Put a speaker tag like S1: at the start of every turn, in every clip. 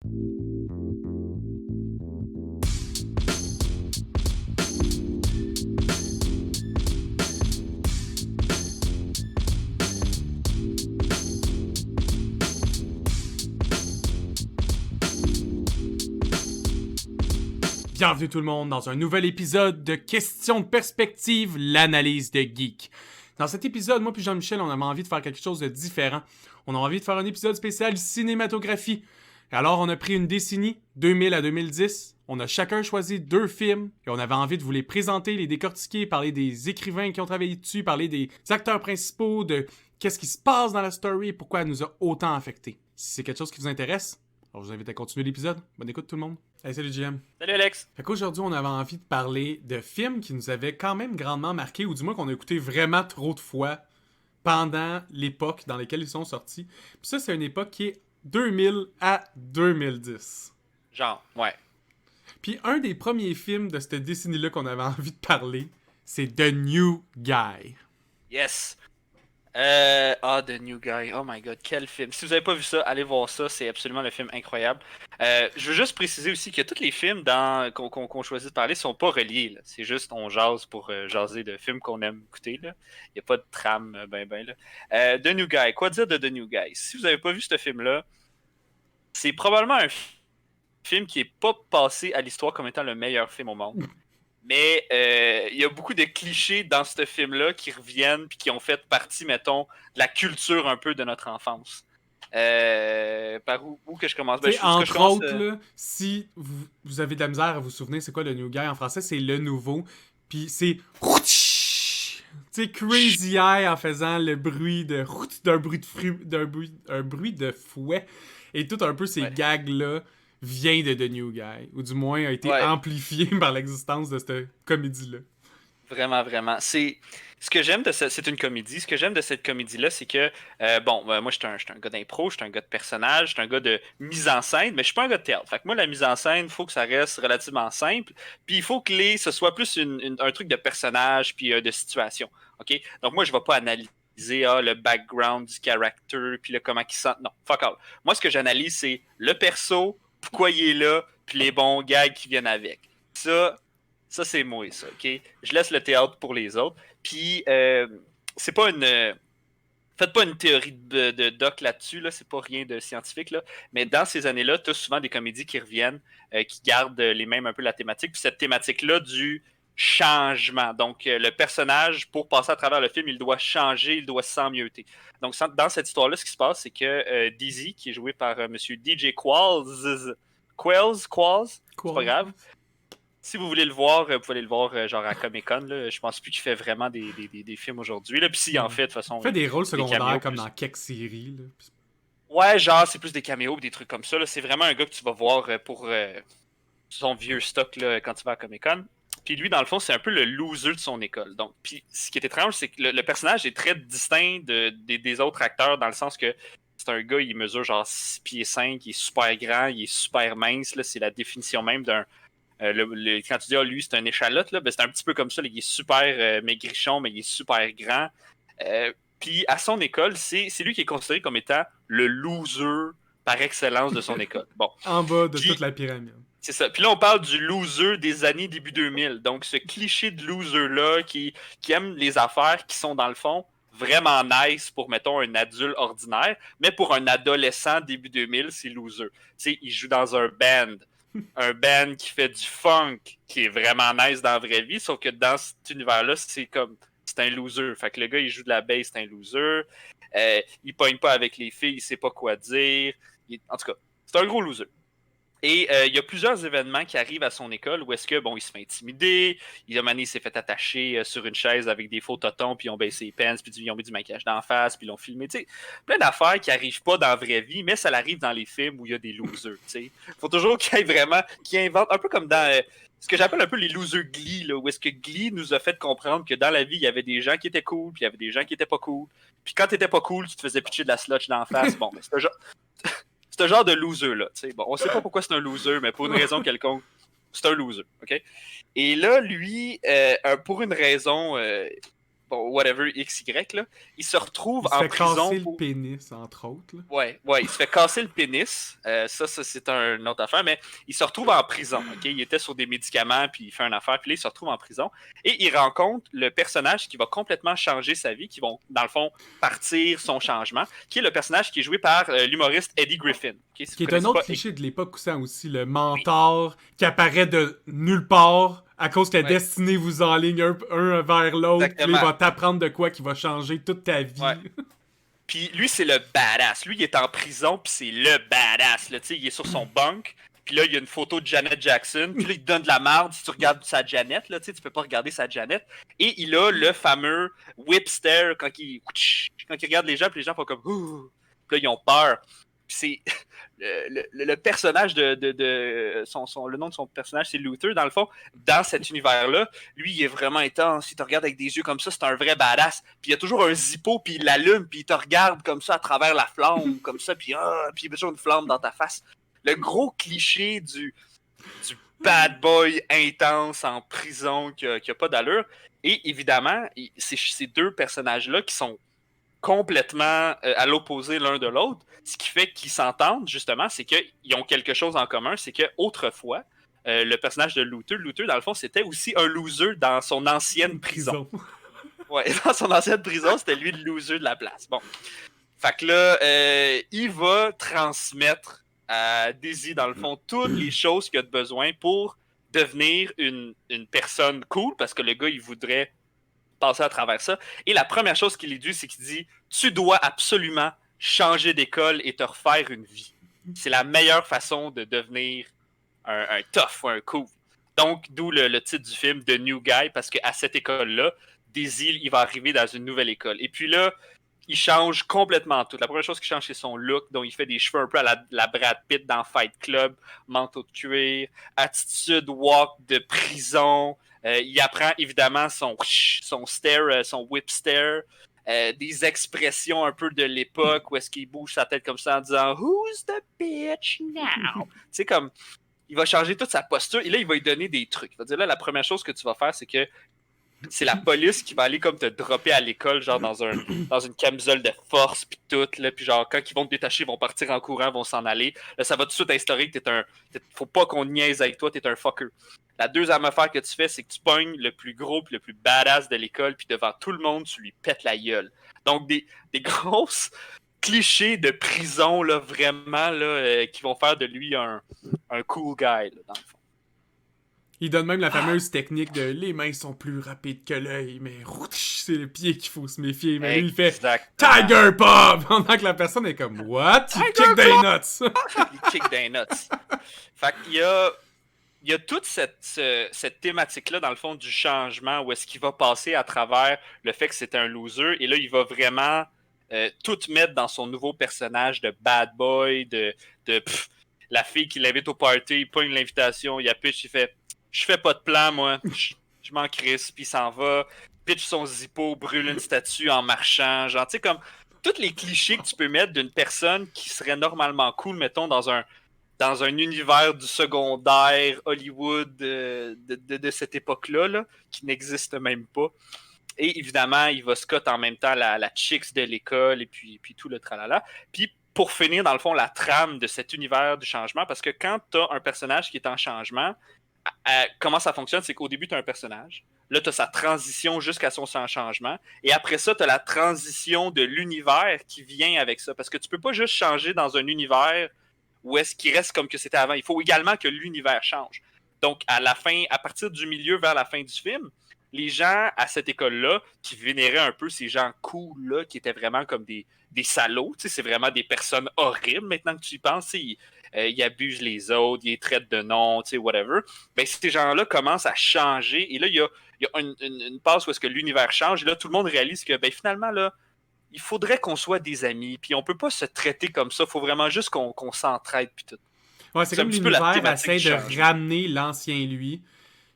S1: Bienvenue tout le monde dans un nouvel épisode de Questions de perspective, l'analyse de geek. Dans cet épisode, moi puis Jean-Michel, on avait envie de faire quelque chose de différent. On a envie de faire un épisode spécial cinématographie. Et alors, on a pris une décennie, 2000 à 2010. On a chacun choisi 2 films et on avait envie de vous les présenter, les décortiquer, parler des écrivains qui ont travaillé dessus, parler des acteurs principaux, de qu'est-ce qui se passe dans la story et pourquoi elle nous a autant affectés. Si c'est quelque chose qui vous intéresse, alors je vous invite à continuer l'épisode. Bonne écoute tout le monde. Hey, salut JM.
S2: Salut Alex.
S1: Fait qu'aujourd'hui, on avait envie de parler de films qui nous avaient quand même grandement marqué, ou du moins qu'on a écouté vraiment trop de fois pendant l'époque dans laquelle ils sont sortis. Puis ça, c'est une époque qui est 2000 à 2010.
S2: Genre, ouais.
S1: Puis un des premiers films de cette décennie-là qu'on avait envie de parler, c'est The New Guy.
S2: Yes. The New Guy. Oh my god, quel film. Si vous avez pas vu ça, allez voir ça. C'est absolument le film incroyable. Je veux juste préciser aussi que tous les films qu'on choisit de parler sont pas reliés. Là. C'est juste on jase pour jaser de films qu'on aime écouter. Il n'y a pas de trame là. The New Guy. Quoi dire de The New Guy? Si vous avez pas vu ce film-là, c'est probablement un film qui est pas passé à l'histoire comme étant le meilleur film au monde. Mais il y a beaucoup de clichés dans ce film-là qui reviennent puis qui ont fait partie, mettons, de la culture un peu de notre enfance. Par où que je commence?
S1: Entre autres, là, si vous avez de la misère à vous souvenir, c'est quoi le New Guy en français? C'est le nouveau. Puis c'est... Tu sais, Crazy Eye en faisant le bruit d'un bruit de fouet. Et tout un peu ces gags-là vient de The New Guy, ou du moins a été amplifié par l'existence de cette comédie-là.
S2: Vraiment, vraiment. Ce que j'aime de c'est une comédie. Ce que j'aime de cette comédie-là, c'est que moi, je suis un gars d'impro, je suis un gars de personnage, je suis un gars de mise en scène, mais je suis pas un gars de théâtre. Fait que moi, la mise en scène, il faut que ça reste relativement simple. Puis il faut que ce soit plus un truc de personnage puis de situation. OK? Donc moi, je vais pas analyser le background du character puis comment il sent. Non, fuck all. Moi, ce que j'analyse, c'est le perso, pourquoi il est là, puis les bons gags qui viennent avec. Ça, c'est moi, ça, OK? Je laisse le théâtre pour les autres. Puis, c'est pas une... Faites pas une théorie de doc là-dessus, là, c'est pas rien de scientifique, là. Mais dans ces années-là, tu as souvent des comédies qui reviennent, qui gardent les mêmes un peu la thématique. Puis cette thématique-là du changement. Donc, le personnage, pour passer à travers le film, il doit changer, il doit s'emmieuter. Donc, dans cette histoire-là, ce qui se passe, c'est que Dizzy, qui est joué par Monsieur DJ Qualls, c'est pas grave. Si vous voulez le voir, vous pouvez aller le voir genre à Comic-Con. Là. Je pense plus qu'il fait vraiment des films aujourd'hui. Puis s'il en fait, de toute façon...
S1: Il fait des rôles secondaires
S2: caméos,
S1: comme dans quelques séries. Là.
S2: Ouais, genre, c'est plus des caméos des trucs comme ça. Là. C'est vraiment un gars que tu vas voir pour son vieux stock là, quand tu vas à Comic-Con. Puis lui, dans le fond, c'est un peu le loser de son école. Donc, puis ce qui est étrange, c'est que le personnage est très distinct des autres acteurs dans le sens que c'est un gars, il mesure genre 6 pieds 5, il est super grand, il est super mince. Là, c'est la définition même d'un... quand tu dis lui c'est un échalote, là, ben, c'est un petit peu comme ça, là, il est super maigrichon, mais il est super grand. Puis à son école, c'est lui qui est considéré comme étant le loser par excellence de son école. Bon.
S1: En bas de toute la pyramide.
S2: C'est ça. Puis là, on parle du loser des années début 2000. Donc, ce cliché de loser-là qui aime les affaires qui sont, dans le fond, vraiment nice pour, mettons, un adulte ordinaire. Mais pour un adolescent début 2000, c'est loser. Tu sais, il joue dans un band. Un band qui fait du funk, qui est vraiment nice dans la vraie vie. Sauf que dans cet univers-là, c'est un loser. Fait que le gars, il joue de la bass, c'est un loser. Il pogne pas avec les filles, il sait pas quoi dire. En tout cas, c'est un gros loser. Et il y a plusieurs événements qui arrivent à son école où est-ce que, il se fait intimider, il s'est fait attacher sur une chaise avec des faux totons, puis ils ont baissé les pants, puis ils ont mis du maquillage d'en face, puis ils l'ont filmé, tu sais. Plein d'affaires qui n'arrivent pas dans la vraie vie, mais ça arrive dans les films où il y a des losers, tu sais. Faut toujours qu'il y ait vraiment, qu'ils inventent, un peu comme dans ce que j'appelle un peu les losers Glee, là, où est-ce que Glee nous a fait comprendre que dans la vie, il y avait des gens qui étaient cool, puis il y avait des gens qui étaient pas cool. Puis quand t'étais pas cool, tu te faisais pitcher de la slotch d'en face. Bon, mais c'est un genre... ce genre de loser-là. Bon, on sait pas pourquoi c'est un loser, mais pour une raison quelconque, c'est un loser. Okay? Et là, lui, pour une raison bon, whatever, XY, là, il se retrouve
S1: Il se
S2: en
S1: fait
S2: prison
S1: casser
S2: pour...
S1: le pénis, entre autres. Là.
S2: Ouais, il se fait casser le pénis. Ça, c'est une autre affaire, mais il se retrouve en prison. Ok, il était sur des médicaments, puis il fait une affaire, puis là, il se retrouve en prison. Et il rencontre le personnage qui va complètement changer sa vie, qui vont, dans le fond, partir son changement, qui est le personnage qui est joué par l'humoriste Eddie Griffin. Okay, si
S1: Qui
S2: vous
S1: est un
S2: connaissez
S1: autre
S2: pas...
S1: cliché de l'époque aussi, le mentor qui apparaît de nulle part à cause que la
S2: Ouais,
S1: destinée vous enligne un vers l'autre, puis il
S2: exactement.
S1: va t'apprendre de quoi qui va changer toute ta vie.
S2: Ouais. Puis lui, c'est le badass. Lui, il est en prison, puis c'est le badass. Là. Il est sur son bunk. Puis là, il y a une photo de Janet Jackson. Puis là, il te donne de la marde si tu regardes sa Janet. Là, tu peux pas regarder sa Janet. Et il a le fameux whip stare quand il regarde les gens. Puis les gens font comme... Ouh. Puis là, ils ont peur. Puis c'est... Le personnage le nom de son personnage, c'est Luther, dans le fond. Dans cet univers-là, lui, il est vraiment intense. Il te regarde avec des yeux comme ça, c'est un vrai badass. Puis il y a toujours un zippo, puis il l'allume, puis il te regarde comme ça à travers la flamme, comme ça, puis il y a toujours une flamme dans ta face. Le gros cliché du bad boy intense en prison qui a pas d'allure. Et évidemment, c'est ces deux personnages-là qui sont complètement à l'opposé l'un de l'autre. Ce qui fait qu'ils s'entendent, justement, c'est qu'ils ont quelque chose en commun. C'est qu'autrefois, le personnage de Luther, dans le fond, c'était aussi un loser dans son ancienne prison. Ouais, dans son ancienne prison, c'était lui le loser de la place. Bon. Fait que là, il va transmettre à Daisy, dans le fond, toutes les choses qu'il a de besoin pour devenir une personne cool, parce que le gars, il voudrait passer à travers ça. Et la première chose qu'il lui dit, c'est qu'il dit « Tu dois absolument changer d'école et te refaire une vie. » C'est la meilleure façon de devenir un tough ou un cool. Donc, d'où le titre du film, The New Guy, parce qu'à cette école-là, Daisy, il va arriver dans une nouvelle école. Et puis là, il change complètement tout. La première chose qu'il change, c'est son look, dont il fait des cheveux un peu à la Brad Pitt dans Fight Club, manteau de cuir, attitude walk de prison. Il apprend évidemment son stare, son whip stare, des expressions un peu de l'époque où est-ce qu'il bouge sa tête comme ça en disant Who's the bitch now? Tu sais, comme il va changer toute sa posture et là, il va lui donner des trucs. Il va dire là, la première chose que tu vas faire, c'est que c'est la police qui va aller comme te dropper à l'école, genre dans une camisole de force, puis tout, là, puis genre, quand ils vont te détacher, ils vont partir en courant, vont s'en aller. Là, ça va tout de suite instaurer que faut pas qu'on niaise avec toi, t'es un fucker. La deuxième affaire que tu fais, c'est que tu pognes le plus gros puis le plus badass de l'école, puis devant tout le monde, tu lui pètes la gueule. Donc, des grosses clichés de prison, là, vraiment, là, qui vont faire de lui un cool guy, là, dans le fond.
S1: Il donne même la fameuse technique de les mains sont plus rapides que l'œil, mais c'est le pied qu'il faut se méfier. Mais lui, il fait Tiger Pop! Pendant que la personne est comme What? Il kick des nuts!
S2: Il kick des nuts. Fait qu'il y a toute cette thématique-là, dans le fond, du changement, où est-ce qu'il va passer à travers le fait que c'était un loser, et là, il va vraiment tout mettre dans son nouveau personnage de bad boy, la fille qui l'invite au party, il pogne l'invitation, il a pitch, il fait je fais pas de plan, moi. Je m'en crisse, puis il s'en va. Pitch son zippo, brûle une statue en marchant. Genre, tu sais, comme tous les clichés que tu peux mettre d'une personne qui serait normalement cool, mettons, dans un univers du secondaire Hollywood de cette époque-là, là, qui n'existe même pas. Et évidemment, il va Scott en même temps la chicks de l'école et puis tout le tralala. Puis pour finir, dans le fond, la trame de cet univers du changement, parce que quand tu as un personnage qui est en changement, comment ça fonctionne, c'est qu'au début, tu as un personnage. Là, tu as sa transition jusqu'à son changement. Et après ça, tu as la transition de l'univers qui vient avec ça. Parce que tu peux pas juste changer dans un univers où est-ce qu'il reste comme que c'était avant. Il faut également que l'univers change. Donc, à partir du milieu vers la fin du film, les gens à cette école-là, qui vénéraient un peu ces gens cool-là, qui étaient vraiment comme des salauds, c'est vraiment des personnes horribles maintenant que tu y penses, ils abusent les autres, ils les traitent de non, whatever. Ben, ces gens-là commencent à changer. Et là, il y a une passe où est-ce que l'univers change. Et là, tout le monde réalise que ben, finalement, là, il faudrait qu'on soit des amis. Puis on peut pas se traiter comme ça. Il faut vraiment juste qu'on s'entraide. Puis tout.
S1: Ouais, c'est comme l'univers essaie de ramener l'ancien lui.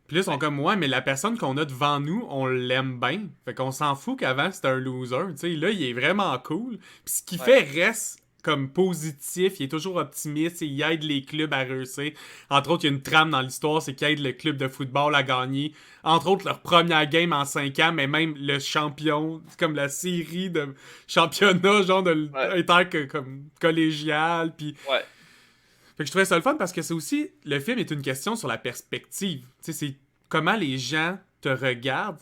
S1: Puis là, ils sont comme, ouais, mais la personne qu'on a devant nous, on l'aime bien. Fait qu'on s'en fout qu'avant, c'était un loser. T'sais, là, il est vraiment cool. Puis ce qu'il fait reste comme positif, il est toujours optimiste, il aide les clubs à réussir. Entre autres, il y a une trame dans l'histoire, c'est qu'il aide le club de football à gagner. Entre autres, leur première game en 5 ans, mais même le champion, comme la série de championnat, genre de
S2: Ouais.
S1: comme collégial, puis...
S2: Ouais.
S1: Fait que je trouvais ça le fun parce que c'est aussi... Le film est une question sur la perspective. Tu sais, c'est comment les gens te regardent.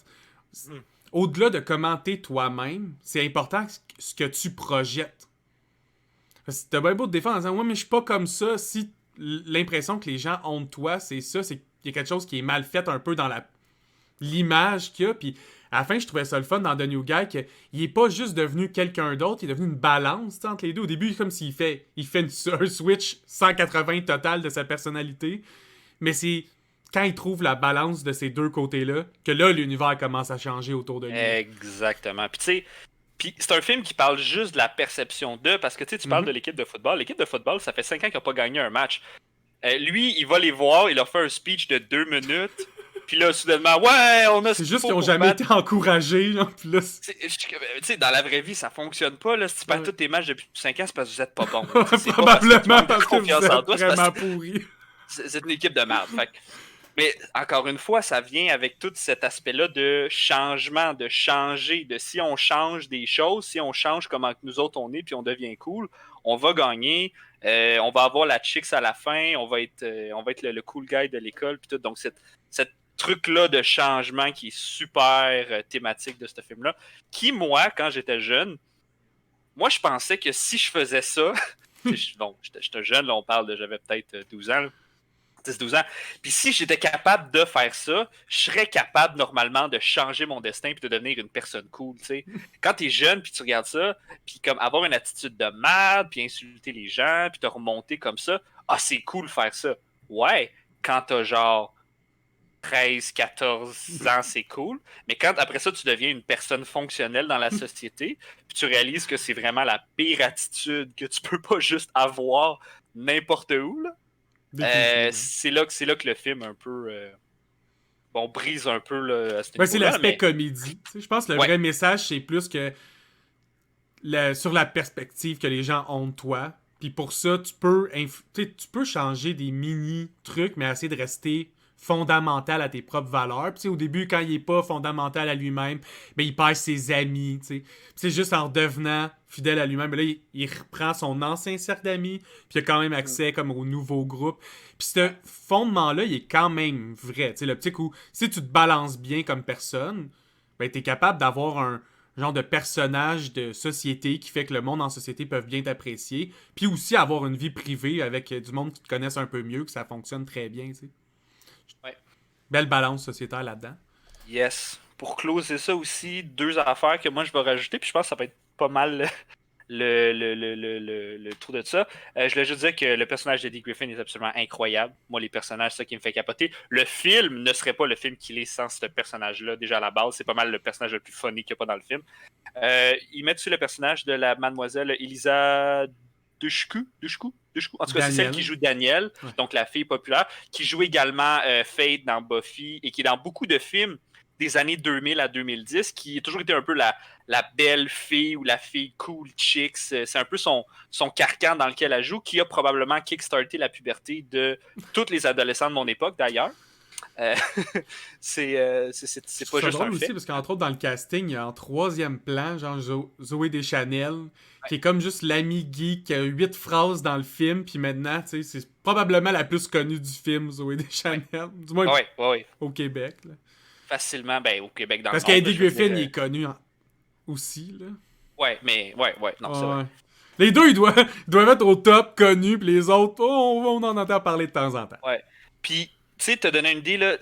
S2: Mm.
S1: Au-delà de commenter toi-même, c'est important ce que tu projettes. Parce que t'as bien beau te défendre en disant « Ouais, mais je suis pas comme ça. » Si l'impression que les gens ont de toi, c'est ça, c'est qu'il y a quelque chose qui est mal fait un peu dans l'image qu'il y a. Puis à la fin, je trouvais ça le fun dans The New Guy qu'il est pas juste devenu quelqu'un d'autre, il est devenu une balance entre les deux. Au début, c'est comme s'il fait un switch 180 total de sa personnalité. Mais c'est quand il trouve la balance de ces deux côtés-là que là, l'univers commence à changer autour de lui.
S2: Exactement. Puis tu sais, c'est un film qui parle juste de la perception d'eux, parce que tu parles de l'équipe de football. L'équipe de football, ça fait 5 ans qu'il n'a pas gagné un match. Lui, il va les voir, il leur fait un speech de 2 minutes, puis là, soudainement, ouais, on a ce
S1: C'est
S2: qu'il
S1: juste
S2: faut
S1: qu'ils ont
S2: pour
S1: jamais
S2: battre.
S1: été encouragés. Là, puis là,
S2: Tu sais, dans la vraie vie, ça fonctionne pas. Là. Si tu perds
S1: Ouais.
S2: tous tes matchs depuis 5 ans, c'est parce que vous êtes pas bon. C'est pas parce que tu
S1: probablement
S2: manques de
S1: parce que vous
S2: confiance en
S1: êtes
S2: toi, c'est parce
S1: vraiment
S2: que
S1: pourris.
S2: c'est une équipe de merde. Fait que- Mais encore une fois, ça vient avec tout cet aspect-là de changement, de changer, de si on change des choses, si on change comment que nous autres on est, puis on devient cool, on va gagner, on va avoir la chicks à la fin, on va être le cool guy de l'école, puis tout. Donc, cette truc-là de changement qui est super thématique de ce film-là, qui, moi, quand j'étais jeune, moi, je pensais que si je faisais ça, bon, j'étais jeune, là, on parle de, j'avais peut-être 12 ans, là, 10-12 ans. Puis si j'étais capable de faire ça, je serais capable normalement de changer mon destin puis de devenir une personne cool, tu sais. Quand t'es jeune puis tu regardes ça, puis comme avoir une attitude de merde, puis insulter les gens, puis te remonter comme ça, ah, c'est cool de faire ça. Ouais, quand t'as genre 13, 14 ans, c'est cool. Mais quand après ça, tu deviens une personne fonctionnelle dans la société, puis tu réalises que c'est vraiment la pire attitude que tu peux pas juste avoir n'importe où, là.
S1: Définitivement.
S2: C'est là que le film un peu bon brise un peu là, à ce
S1: Ouais, c'est
S2: niveau-là,
S1: l'aspect
S2: mais
S1: comédie. Tu sais, je pense que le
S2: ouais,
S1: vrai message, c'est plus que sur la perspective que les gens ont de toi. Puis pour ça, tu peux changer des mini-trucs, mais essayer de rester fondamental à tes propres valeurs. Puis au début, quand il est pas fondamental à lui-même, ben, il perd ses amis. T'sais. Puis c'est juste en devenant fidèle à lui-même. Là, il reprend son ancien cercle d'amis, puis il a quand même accès comme au nouveau groupe. Puis ce fondement-là, il est quand même vrai. T'sais, le petit coup, si tu te balances bien comme personne, ben, t'es capable d'avoir un genre de personnage de société qui fait que le monde en société peuvent bien t'apprécier, puis aussi avoir une vie privée avec du monde qui te connaisse un peu mieux, que ça fonctionne très bien, tu sais.
S2: ouais.
S1: Belle balance sociétaire là-dedans.
S2: Yes. Pour closer ça aussi, deux affaires que moi je vais rajouter, puis je pense que ça peut être pas mal le trou de ça. Je voulais juste dire que le personnage d'Eddie Griffin est absolument incroyable. Moi, les personnages, c'est ça qui me fait capoter. Le film ne serait pas le film qu'il est sans ce personnage-là. Déjà à la base, c'est pas mal le personnage le plus funny qu'il n'y a pas dans le film. Il met dessus le personnage de la mademoiselle Elisa Dushku. En tout cas, c'est celle qui joue Daniel,
S1: Ouais.
S2: donc la fille populaire, qui joue également Fate dans Buffy et qui est dans beaucoup de films des années 2000 à 2010, qui a toujours été un peu la belle fille ou la fille cool chicks. C'est un peu son carcan dans lequel elle joue, qui a probablement kickstarté la puberté de toutes les adolescents de mon époque, d'ailleurs. C'est pas
S1: C'est
S2: juste
S1: drôle
S2: un
S1: aussi
S2: fait.
S1: parce qu'entre autres dans le casting, il y a en troisième plan, genre Zoé Deschanel, qui est comme juste l'ami geek qui a 8 phrases dans le film, puis maintenant, tu sais, c'est probablement la plus connue du film, Zoé Deschanel, du moins
S2: Ouais.
S1: au Québec. Là.
S2: Facilement, ben, au Québec, dans
S1: Parce
S2: le monde.
S1: qu'Eddie
S2: Je veux
S1: Griffin,
S2: dire,
S1: il est connu aussi, là.
S2: ouais, non, c'est vrai.
S1: Ouais. Les deux, ils doivent être au top, connus, puis les autres, on en entend parler de temps en temps.
S2: Ouais. Puis, tu sais, te donner une idée, là,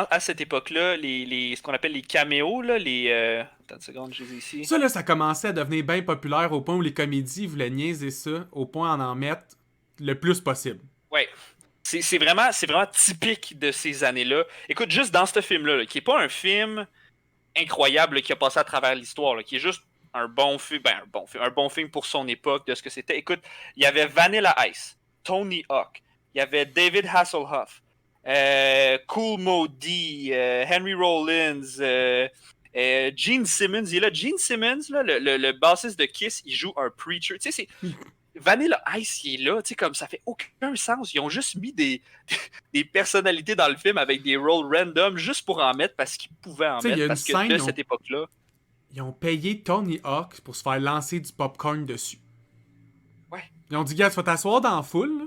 S2: à cette époque-là, ce qu'on appelle les caméos, là, attends une seconde, je les ai ici.
S1: Ça, là, ça commençait à devenir bien populaire au point où les comédies voulaient niaiser ça, au point d'en mettre le plus possible.
S2: Ouais. C'est vraiment typique de ces années-là. Écoute, juste dans ce film-là, qui est pas un film incroyable là, qui a passé à travers l'histoire, là, qui est juste un bon film, un bon film pour son époque, de ce que c'était. Écoute, il y avait Vanilla Ice, Tony Hawk, il y avait David Hasselhoff, Cool Mo D, Henry Rollins, Gene Simmons. Il est là, Gene Simmons, là, le bassiste de Kiss, il joue un preacher. Tu sais, Vanilla Ice, il est là, tu sais, comme ça fait aucun sens. Ils ont juste mis des personnalités dans le film avec des rôles random juste pour en mettre parce qu'ils pouvaient en
S1: Tu sais, il y
S2: mettre,
S1: a une
S2: parce que
S1: scène,
S2: de cette époque-là.
S1: ils ont payé Tony Hawk pour se faire lancer du popcorn dessus.
S2: Ouais.
S1: Ils ont dit, gars, tu vas t'asseoir dans la foule, là.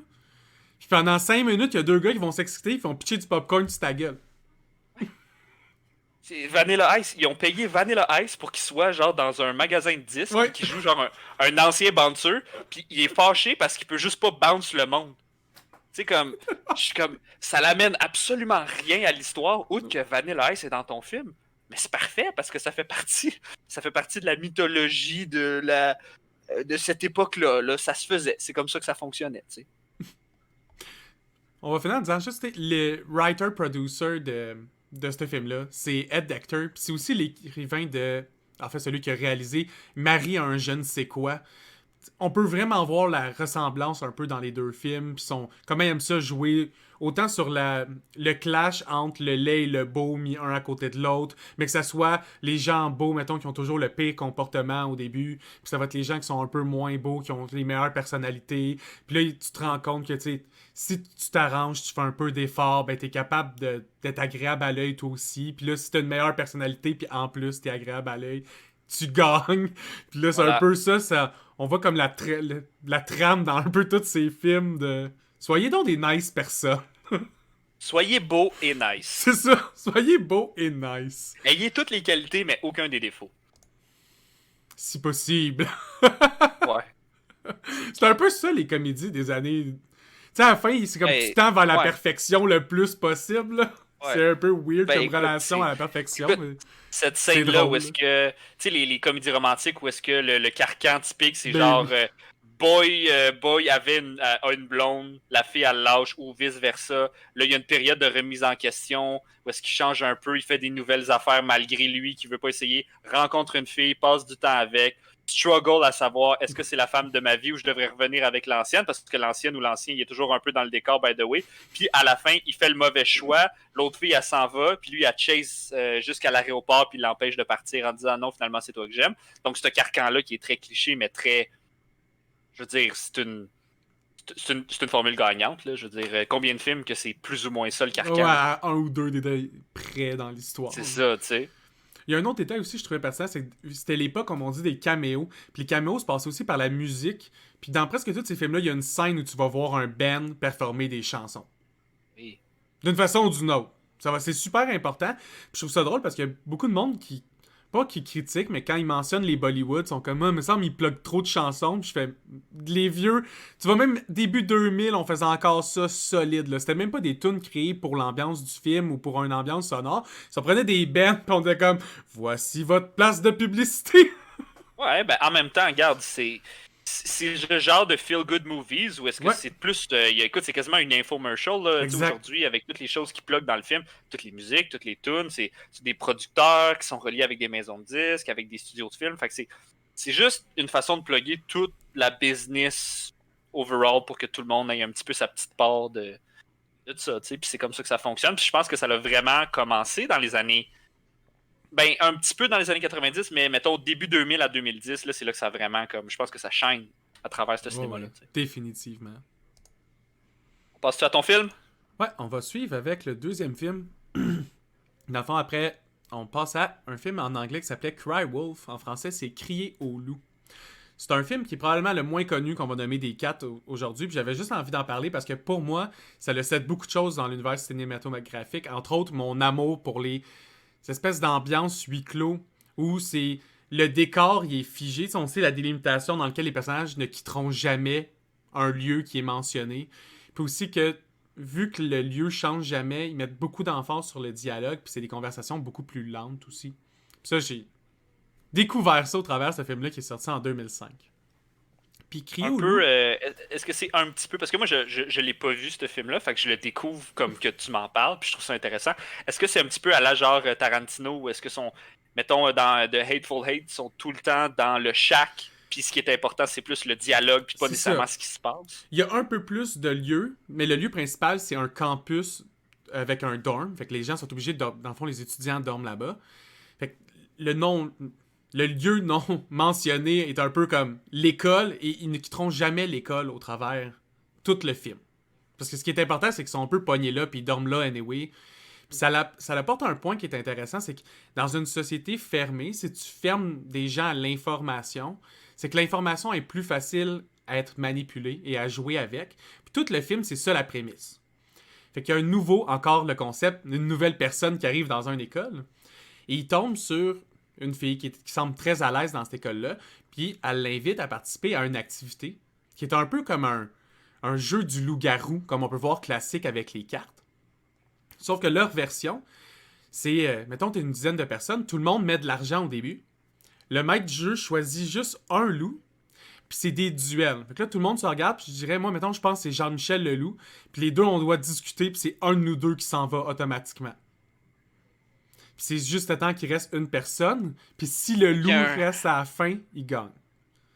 S1: Puis pendant 5 minutes, il y a 2 gars qui vont s'exciter, ils font pitcher du popcorn sur ta gueule.
S2: C'est Vanilla Ice, ils ont payé Vanilla Ice pour qu'il soit genre dans un magasin de disques,
S1: Ouais.
S2: puis qu'il joue genre un ancien bouncer, puis il est fâché parce qu'il peut juste pas bounce le monde. Tu sais, comme, je suis comme, ça l'amène absolument rien à l'histoire, outre que Vanilla Ice est dans ton film. Mais c'est parfait parce que ça fait partie de la mythologie de cette époque-là. Là, ça se faisait. C'est comme ça que ça fonctionnait, tu sais.
S1: On va finir en disant juste, le writer-producer de ce film-là, c'est Ed Decter, puis c'est aussi l'écrivain de. En fait, celui qui a réalisé Marie a un je ne sais quoi. On peut vraiment voir la ressemblance un peu dans les deux films, puis comment ils aiment ça jouer autant sur le clash entre le laid et le beau mis un à côté de l'autre, mais que ça soit les gens beaux, mettons, qui ont toujours le pire comportement au début, puis ça va être les gens qui sont un peu moins beaux, qui ont les meilleures personnalités, puis là, tu te rends compte que, tu sais, si tu t'arranges, tu fais un peu d'effort, ben t'es capable d'être agréable à l'œil toi aussi, puis là, si t'as une meilleure personnalité, puis en plus, t'es agréable à l'œil, tu gagnes. Puis là, c'est un
S2: Voilà.
S1: peu ça, on voit comme la trame dans un peu tous ces films de... Soyez donc des nice personnes.
S2: Soyez beau et nice.
S1: C'est ça, soyez beaux et nice.
S2: Ayez toutes les qualités, mais aucun des défauts.
S1: Si possible.
S2: Ouais.
S1: C'est un peu ça, les comédies des années... Tu sais, à la fin, c'est comme
S2: Ben,
S1: tu tends vers la
S2: ouais.
S1: perfection le plus possible. Là.
S2: Ouais.
S1: C'est un peu weird
S2: Ben,
S1: comme
S2: écoute,
S1: relation à la perfection.
S2: écoute,
S1: Mais...
S2: cette
S1: C'est
S2: scène-là
S1: drôle,
S2: où est-ce que, tu sais, les comédies romantiques, où est-ce que le carcan typique, c'est
S1: Ben
S2: genre
S1: oui.
S2: boy avait a une blonde, la fille elle lâche ou vice-versa. Là, il y a une période de remise en question où est-ce qu'il change un peu, il fait des nouvelles affaires malgré lui, qui veut pas essayer, rencontre une fille, passe du temps avec, struggle à savoir est-ce que c'est la femme de ma vie ou je devrais revenir avec l'ancienne, parce que l'ancienne ou l'ancien, il est toujours un peu dans le décor, by the way. Puis à la fin, il fait le mauvais choix, l'autre fille, elle s'en va, puis lui, elle chase jusqu'à l'aéroport, puis il l'empêche de partir en disant non, finalement, c'est toi que j'aime. Donc, ce carcan-là qui est très cliché, mais très. Je veux dire, c'est une formule gagnante. Là. Je veux dire, combien de films que c'est plus ou moins ça le carcan?
S1: Ouais, à un ou deux détails près dans l'histoire.
S2: C'est ça, tu sais.
S1: Il y a un autre détail aussi que je trouvais pertinent, c'est que c'était l'époque, comme on dit, des caméos. Puis les caméos se passaient aussi par la musique. Puis dans presque tous ces films-là, il y a une scène où tu vas voir un band performer des chansons.
S2: Oui.
S1: D'une façon ou d'une autre. C'est super important. Puis je trouve ça drôle parce qu'il y a beaucoup de monde qui... Pas qui critiquent, mais quand ils mentionnent les Bollywood, ils sont comme, il me semble, ils pluguent trop de chansons. Puis je fais, les vieux, tu vois, même début 2000, on faisait encore ça solide. Là. C'était même pas des tunes créées pour l'ambiance du film ou pour une ambiance sonore. Ça prenait des bands, puis on était comme, voici votre place de publicité.
S2: Ouais, ben en même temps, regarde, c'est le genre de feel-good movies ou est-ce que
S1: Ouais.
S2: c'est plus. Écoute, c'est quasiment une infomercial là, aujourd'hui avec toutes les choses qui pluguent dans le film, toutes les musiques, toutes les tunes. C'est des producteurs qui sont reliés avec des maisons de disques, avec des studios de films. Fait que c'est juste une façon de plugger toute la business overall pour que tout le monde ait un petit peu sa petite part de tout ça. Puis c'est comme ça que ça fonctionne. Puis je pense que ça a vraiment commencé dans les années. Ben, un petit peu dans les années 90, mais mettons début 2000 à 2010, là, c'est là que ça a vraiment comme. Je pense que ça shine à travers ce cinéma-là.
S1: Ouais, définitivement.
S2: On passe-tu à ton film?
S1: Ouais, on va suivre avec le deuxième film. Dans le fond, après, on passe à un film en anglais qui s'appelait Cry Wolf. En français, c'est Crier au loup. C'est un film qui est probablement le moins connu qu'on va nommer des quatre aujourd'hui. Puis j'avais juste envie d'en parler parce que pour moi, ça le cède beaucoup de choses dans l'univers cinématographique. Entre autres, mon amour pour les espèces d'ambiance huis clos où c'est le décor il est figé. On sait la délimitation dans laquelle les personnages ne quitteront jamais un lieu qui est mentionné. Puis aussi que vu que le lieu change jamais, ils mettent beaucoup d'emphase sur le dialogue. Puis c'est des conversations beaucoup plus lentes aussi. Puis ça, j'ai découvert ça au travers de ce film-là qui est sorti en 2005. Puis Crier
S2: Un
S1: au
S2: peu.
S1: loup.
S2: Est-ce que c'est un petit peu. Parce que moi, je l'ai pas vu, ce film-là. Fait que je le découvre comme que tu m'en parles. Puis je trouve ça intéressant. Est-ce que c'est un petit peu à la genre Tarantino ou est-ce que sont. Mettons, dans The Hateful Eight, sont tout le temps dans le shack. Puis ce qui est important, c'est plus le dialogue. Puis pas
S1: C'est
S2: nécessairement
S1: ça.
S2: ce qui se passe.
S1: Il y a un peu plus de lieux, mais le lieu principal, c'est un campus avec un dorm. Fait que les gens sont obligés de. Dans le fond, les étudiants dorment là-bas. Fait que le nom. le lieu non mentionné est un peu comme l'école, et ils ne quitteront jamais l'école au travers tout le film. Parce que ce qui est important, c'est qu'ils sont un peu pognés là, puis ils dorment là anyway. Puis ça apporte un point qui est intéressant, c'est que dans une société fermée, si tu fermes des gens à l'information, c'est que l'information est plus facile à être manipulée et à jouer avec. Puis tout le film, c'est ça la prémisse. Fait qu'il y a un nouveau, encore le concept, une nouvelle personne qui arrive dans une école, et il tombe sur une fille qui semble très à l'aise dans cette école-là, puis elle l'invite à participer à une activité qui est un peu comme un jeu du loup-garou, comme on peut voir classique avec les cartes. Sauf que leur version, c'est, mettons, t'es une dizaine de personnes, tout le monde met de l'argent au début. Le maître du jeu choisit juste un loup, puis c'est des duels. Fait que là, tout le monde se regarde, puis je dirais, moi, mettons, je pense que c'est Jean-Michel le loup, puis les deux, on doit discuter, puis c'est un de nous deux qui s'en va automatiquement. Puis c'est juste le temps qu'il reste une personne, puis si le loup reste à la fin, il gagne.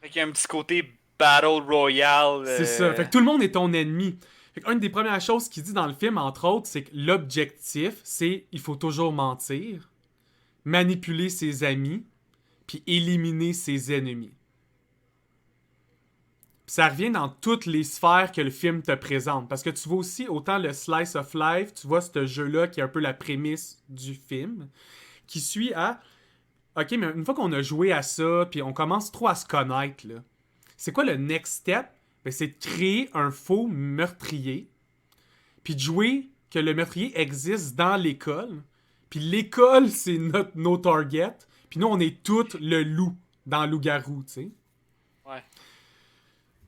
S2: Fait qu'il y a un petit côté Battle Royale.
S1: C'est ça. Fait que tout le monde est ton ennemi. Fait qu'une des premières choses qu'il dit dans le film, entre autres, c'est que l'objectif, c'est il faut toujours mentir, manipuler ses amis, puis éliminer ses ennemis. Puis ça revient dans toutes les sphères que le film te présente. Parce que tu vois aussi autant le slice of life, tu vois ce jeu-là qui est un peu la prémisse du film, qui suit à OK, mais une fois qu'on a joué à ça, puis on commence trop à se connaître, là, c'est quoi le next step? Ben, c'est de créer un faux meurtrier, puis de jouer que le meurtrier existe dans l'école, puis l'école, c'est nos targets, puis nous, on est tous le loup dans Loup-Garou, tu sais.
S2: Ouais.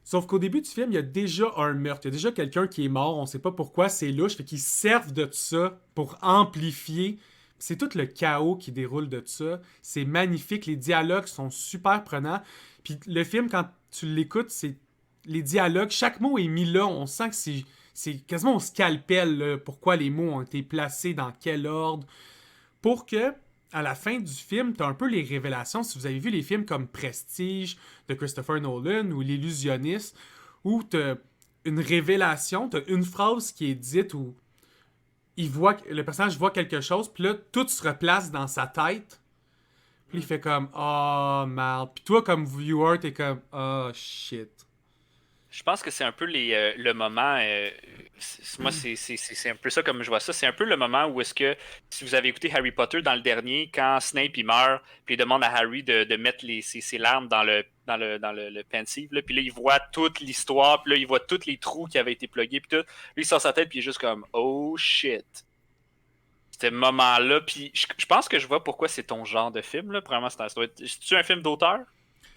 S1: Sauf qu'au début du film, il y a déjà un meurtre. Il y a déjà quelqu'un qui est mort, on sait pas pourquoi, c'est louche, fait qu'ils servent de ça pour amplifier. C'est tout le chaos qui déroule de ça. C'est magnifique, les dialogues sont super prenants. Puis le film, quand tu l'écoutes, c'est les dialogues, chaque mot est mis là, on sent que c'est quasiment au scalpel, là, pourquoi les mots ont été placés dans quel ordre. Pour que, à la fin du film, t'as un peu les révélations. Si vous avez vu les films comme Prestige de Christopher Nolan ou L'Illusionniste, où t'as une révélation, t'as une phrase qui est dite où le personnage voit quelque chose, puis là, tout se replace dans sa tête. Puis il fait comme oh merde. Puis toi, comme viewer, t'es comme oh shit.
S2: Je pense que c'est un peu le moment. Moi, c'est un peu ça comme je vois ça. C'est un peu le moment où est-ce que, si vous avez écouté Harry Potter dans le dernier, quand Snape il meurt, puis il demande à Harry de mettre ses larmes dans le pensive, là, puis là, il voit toute l'histoire, puis là, il voit tous les trous qui avaient été plugués, puis tout. Lui, il sort sa tête, puis il est juste comme oh shit. Ce moment-là, puis je pense que je vois pourquoi c'est ton genre de film, là. Premièrement, c'est-tu un film d'auteur?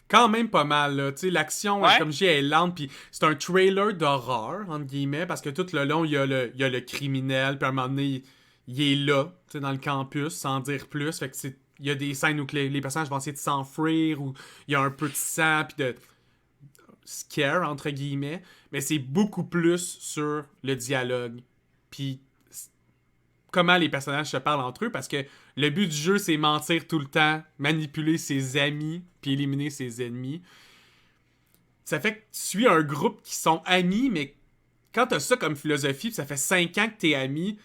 S1: Quand même pas mal, là. Tu sais, l'action,
S2: Ouais?
S1: comme je dis, elle est lente, puis c'est un trailer d'horreur, entre guillemets, parce que tout le long, il y a le criminel, puis à un moment donné, il est là, tu sais, dans le campus, sans dire plus. Fait que il y a des scènes où les personnages vont essayer de s'enfuir, où il y a un peu de sang, puis de scare, entre guillemets. Mais c'est beaucoup plus sur le dialogue, puis comment les personnages se parlent entre eux, parce que le but du jeu, c'est mentir tout le temps, manipuler ses amis, puis éliminer ses ennemis. Ça fait que tu suis un groupe qui sont amis, mais quand t'as ça comme philosophie, pis ça fait 5 ans que t'es ami,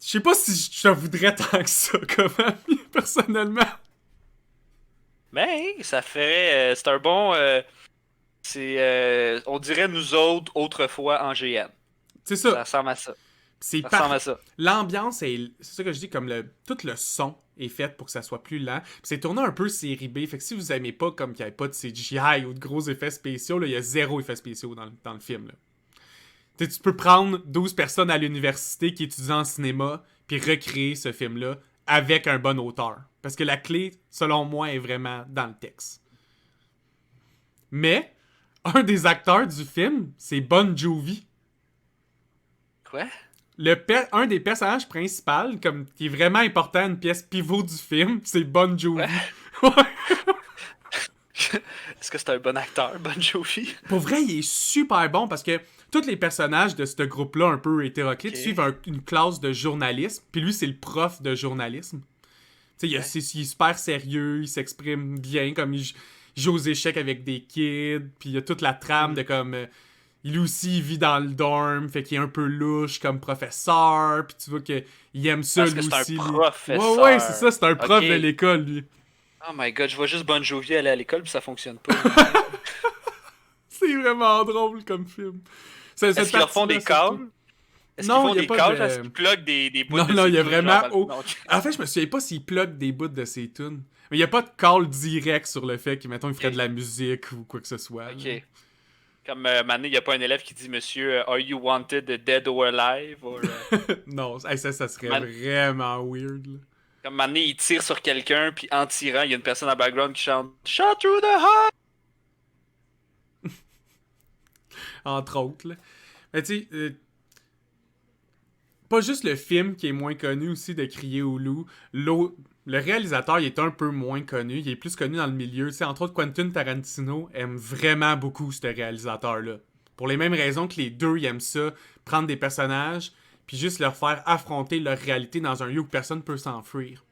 S1: je sais pas si je te voudrais tant que ça comme ami, personnellement.
S2: Ben, ça fait. C'est un bon. On dirait nous autres autrefois en GN.
S1: C'est
S2: Ça
S1: ça.
S2: ressemble à ça.
S1: C'est
S2: Ça ressemble à ça.
S1: L'ambiance, c'est ça que je dis, comme tout le son est fait pour que ça soit plus lent. Puis c'est tourné un peu série B. Fait que si vous aimez pas comme qu'il n'y ait pas de CGI ou de gros effets spéciaux, là, il y a zéro effet spéciaux dans le film. Là. Tu peux prendre 12 personnes à l'université qui étudient en cinéma puis recréer ce film-là avec un bon auteur. Parce que la clé, selon moi, est vraiment dans le texte. Mais, un des acteurs du film, c'est Bon Jovi.
S2: Quoi?
S1: Un des personnages principaux, comme qui est vraiment important, une pièce pivot du film, c'est Bon Jovi.
S2: Ouais. Est-ce que c'est un bon acteur, Bon Jovi?
S1: Pour vrai, il est super bon parce que tous les personnages de ce groupe-là, un peu hétéroclites, suivent une classe de journalisme. Puis lui, c'est le prof de journalisme. Tu sais, il est super sérieux, il s'exprime bien, comme il joue aux échecs avec des kids. Puis il y a toute la trame de comme il aussi il vit dans le dorm, fait qu'il est un peu louche comme professeur, puis tu vois qu'il aime ça
S2: Parce
S1: lui
S2: que c'est un
S1: aussi. Ouais, c'est
S2: professeur.
S1: ça, c'est un prof de
S2: Ok.
S1: l'école, lui.
S2: Oh my god, je vois juste Bon Jovi aller à l'école puis ça fonctionne pas. Là.
S1: C'est vraiment drôle comme film.
S2: Est-ce
S1: Cette
S2: qu'ils leur font
S1: partie-là,
S2: des
S1: surtout.
S2: calls? Est-ce qu'ils
S1: Non, il
S2: font
S1: y a
S2: des
S1: pas
S2: calls? Est-ce
S1: de...
S2: qu'ils pluguent des bouts
S1: Non,
S2: de
S1: non, il
S2: ses
S1: y a
S2: tunes, genre
S1: vraiment...
S2: dans le...
S1: Oh.
S2: Non, ok.
S1: En fait, je me souviens pas s'il plug des bouts de ses tunes. Mais il y a pas de call direct sur le fait qu'il, mettons, il ferait de
S2: Ok.
S1: la musique ou quoi que ce soit. Là.
S2: Ok. Comme Mané, il n'y a pas un élève qui dit Monsieur, are you wanted dead or alive? Or,
S1: Non, hey, ça serait
S2: Man-
S1: vraiment weird. Là.
S2: Comme Mané, il tire sur quelqu'un, puis en tirant, il y a une personne en background qui chante Shot through the heart!
S1: Entre autres. Là. Mais tu sais, pas juste le film qui est moins connu aussi de Crier au loup. Le réalisateur, il est un peu moins connu. Il est plus connu dans le milieu. Tu sais, entre autres, Quentin Tarantino aime vraiment beaucoup ce réalisateur-là. Pour les mêmes raisons que les deux, ils aiment ça, prendre des personnages, puis juste leur faire affronter leur réalité dans un lieu où personne ne peut s'enfuir.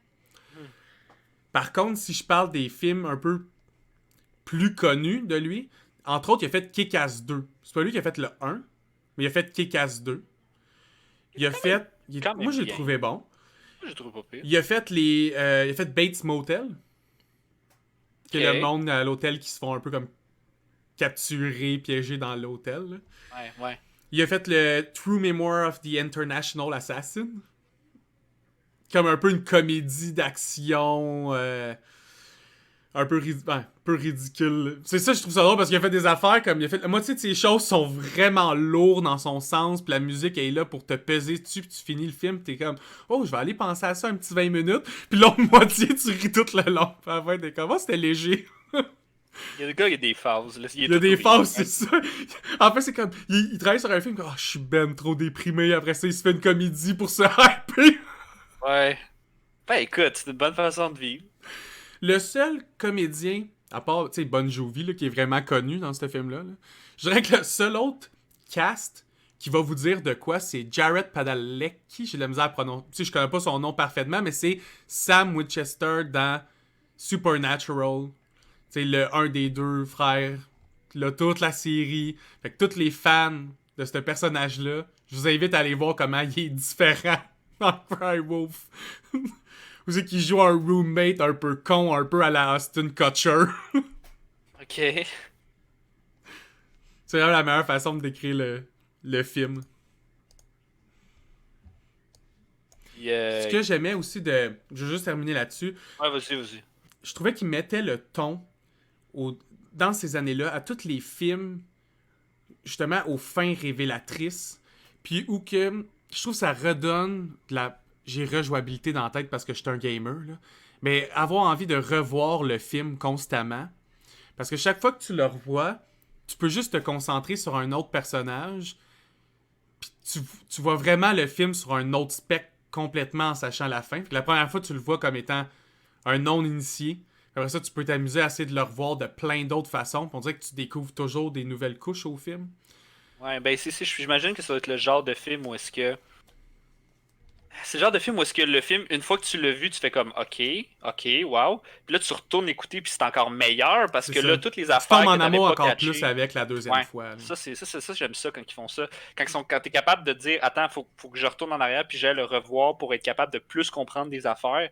S1: Par contre, si je parle des films un peu plus connus de lui, entre autres, il a fait Kick-Ass 2. C'est pas lui qui a fait le 1, mais il a fait Kick-Ass 2. Il a fait.
S2: quand même
S1: Moi, je l'ai
S2: bien.
S1: trouvé bon.
S2: Je trouve pas pire.
S1: Il a fait il a fait Bates Motel, qui est le
S2: Ok.
S1: monde à l'hôtel qui se font un peu comme capturer, piéger dans l'hôtel. Là.
S2: Ouais, ouais.
S1: Il a fait le True Memoir of the International Assassin, comme un peu une comédie d'action. Un peu ridicule. C'est ça, je trouve ça drôle parce qu'il a fait des affaires comme il a fait. La moitié de ses choses sont vraiment lourdes dans son sens, puis la musique est là pour te peser dessus, puis tu finis le film, t'es comme, oh, je vais aller penser à ça un petit 20 minutes, puis l'autre moitié, tu ris tout le long. Puis à la fin, t'es comme, oh, c'était léger.
S2: Le gars, il y a des phases. Là.
S1: Il y a des phases, c'est ça. En fait, c'est comme, il travaille sur un film, comme, oh, je suis ben trop déprimé, après ça, il se fait une comédie pour se hyper.
S2: Ouais. Ben écoute, c'est une bonne façon de vivre.
S1: Le seul comédien, à part, tu sais, Bon Jovi, là, qui est vraiment connu dans ce film-là, là, je dirais que le seul autre cast qui va vous dire de quoi, c'est Jared Padalecki. J'ai de la misère à prononcer. Tu sais, je connais pas son nom parfaitement, mais c'est Sam Winchester dans Supernatural. Tu sais, un des deux frères. Là, toute la série. Fait que tous les fans de ce personnage-là, je vous invite à aller voir comment il est différent dans Cry Wolf. Ou c'est qu'il joue un roommate un peu con, un peu à la Austin Kutcher.
S2: Ok.
S1: C'est vraiment la meilleure façon de décrire le film.
S2: Puis,
S1: Ce que j'aimais aussi de... Je vais juste terminer là-dessus.
S2: Ouais, vas-y, vas-y.
S1: Je trouvais qu'il mettait le ton dans ces années-là à tous les films, justement, aux fins révélatrices. Puis où que... Je trouve que ça redonne de la... J'ai rejouabilité dans la tête parce que je suis un gamer, là. Mais avoir envie de revoir le film constamment. Parce que chaque fois que tu le revois, tu peux juste te concentrer sur un autre personnage. Puis tu vois vraiment le film sur un autre spectre complètement en sachant la fin. Puis la première fois, tu le vois comme étant un non-initié. Après ça, tu peux t'amuser à essayer de le revoir de plein d'autres façons. Puis on dirait que tu découvres toujours des nouvelles couches au film.
S2: Ouais, ben j'imagine que ça va être le genre de film où est-ce que... C'est le genre de film où est-ce que le film, une fois que tu l'as vu, tu fais comme OK, wow. Puis là, tu retournes écouter, puis c'est encore meilleur parce
S1: C'est
S2: que
S1: ça.
S2: là, toutes les
S1: Tu
S2: affaires
S1: tombes
S2: que
S1: en
S2: t'avais
S1: amour
S2: pas
S1: encore
S2: catchées...
S1: plus avec la deuxième
S2: Ouais,
S1: fois. Là.
S2: ça, j'aime ça quand ils font ça. Quand t'es capable de dire, attends, faut que je retourne en arrière puis j'aille le revoir pour être capable de plus comprendre des affaires.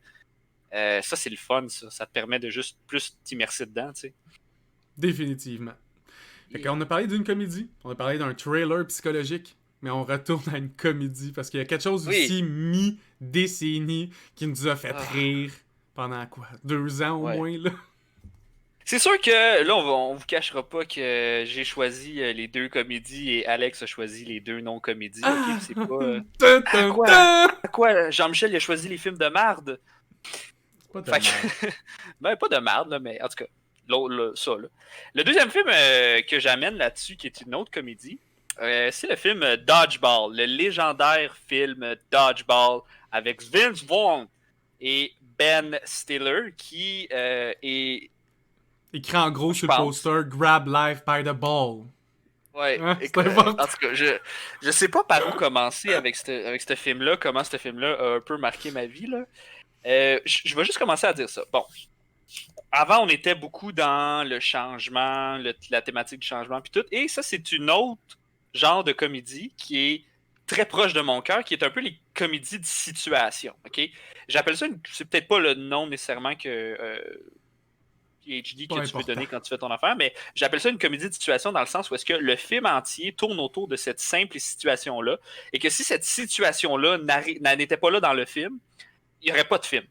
S2: Ça, c'est le fun, ça. Ça te permet de juste plus t'immerser dedans, tu sais.
S1: Définitivement. Fait qu'on a parlé d'une comédie, on a parlé d'un trailer psychologique, mais on retourne à une comédie parce qu'il y a quelque chose
S2: Oui.
S1: aussi mi-décennie qui nous a fait
S2: Ah.
S1: rire pendant quoi 2 ans au
S2: Ouais.
S1: moins, là.
S2: C'est sûr que là, on vous cachera pas que j'ai choisi les deux comédies et Alex a choisi les deux non-comédies. Ok, puis c'est pas.
S1: Dun,
S2: Ah,
S1: dun,
S2: quoi?
S1: dun!
S2: Quoi? Jean-Michel il a choisi les films de marde.
S1: Pas
S2: Fait
S1: tellement.
S2: que... ben, pas de marde, là, mais en tout cas, ça, là. Le deuxième film que j'amène là-dessus, qui est une autre comédie, c'est le film Dodgeball, le légendaire film Dodgeball avec Vince Vaughn et Ben Stiller, qui est...
S1: Écrit en gros
S2: Je
S1: sur le
S2: pense.
S1: poster Grab Life by the Ball.
S2: Ouais,
S1: Hein,
S2: écoute,
S1: c'est important.
S2: en tout cas, je sais pas par où commencer avec ce film-là, comment ce film-là a un peu marqué ma vie, là. Je vais juste commencer à dire ça. Bon, avant, on était beaucoup dans le changement, la thématique du changement, puis tout, et ça, c'est une autre genre de comédie qui est très proche de mon cœur, qui est un peu les comédies de situation. Ok, j'appelle ça, c'est peut-être pas le nom nécessairement que PhD que
S1: Pas
S2: tu veux
S1: important.
S2: donner quand tu fais ton affaire, mais j'appelle ça une comédie de situation dans le sens où est-ce que le film entier tourne autour de cette simple situation-là, et que si cette situation-là n'était pas là dans le film, il n'y aurait pas de film.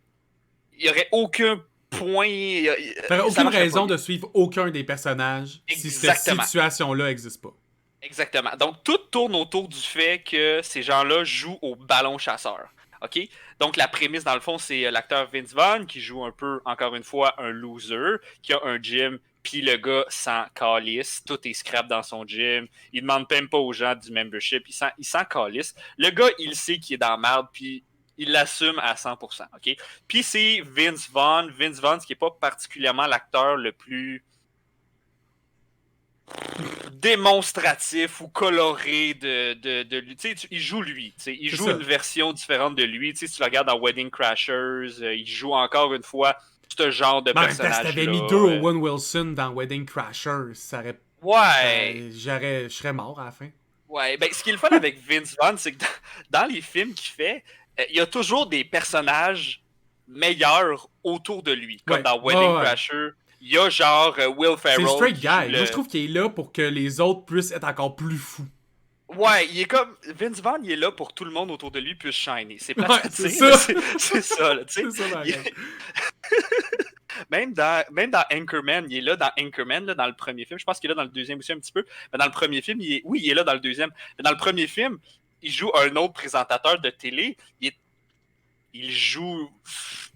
S2: Il n'y aurait aucun point.
S1: T'aurais
S2: Ça
S1: aucune
S2: marcherait pas
S1: raison
S2: bien.
S1: de suivre aucun des personnages si cette
S2: Exactement.
S1: situation-là n'existe pas.
S2: Exactement. Donc, tout tourne autour du fait que ces gens-là jouent au ballon chasseur. OK? Donc, la prémisse, dans le fond, c'est l'acteur Vince Vaughn qui joue un peu, encore une fois, un loser, qui a un gym, puis le gars s'en calisse. Tout est scrap dans son gym. Il demande même pas aux gens du membership. Il s'en calisse. Le gars, il sait qu'il est dans la merde, puis il l'assume à 100%. OK? Puis c'est Vince Vaughn. Vince Vaughn, qui n'est pas particulièrement l'acteur le plus démonstratif ou coloré de lui. Tu sais, il joue lui. Tu sais, il
S1: C'est
S2: joue
S1: ça.
S2: une version différente de lui. Tu sais, si tu le regardes dans Wedding Crashers, il joue encore une fois ce genre de
S1: Ben, en même temps, si t'avais mis deux
S2: personnage-là.
S1: Owen Wilson dans Wedding Crashers,
S2: Ouais.
S1: je serais mort à la fin.
S2: Ouais. Ben, ce qui est le fun avec Vince Vaughn, c'est que dans les films qu'il fait, il y a toujours des personnages meilleurs autour de lui. Comme
S1: Ouais.
S2: dans Wedding
S1: Ouais.
S2: Crasher, il y a genre Will
S1: C'est le
S2: Ferrell
S1: straight
S2: qui joue
S1: guy. Moi, je trouve qu'il est là pour que les autres puissent être encore plus fous.
S2: Ouais, il est comme. Vince Vaughn, il est là pour que tout le monde autour de lui puisse shiner. C'est plate
S1: Ouais,
S2: à
S1: c'est
S2: dire,
S1: ça.
S2: mais c'est ça, là, tu sais.
S1: C'est ça, la
S2: Il-
S1: règle.
S2: même dans Anchorman, il est là dans Anchorman, là, dans le premier film. Je pense qu'il est là dans le deuxième aussi un petit peu. Mais dans le premier film, oui, il est là dans le deuxième. Mais dans le premier film, il joue un autre présentateur de télé. Il joue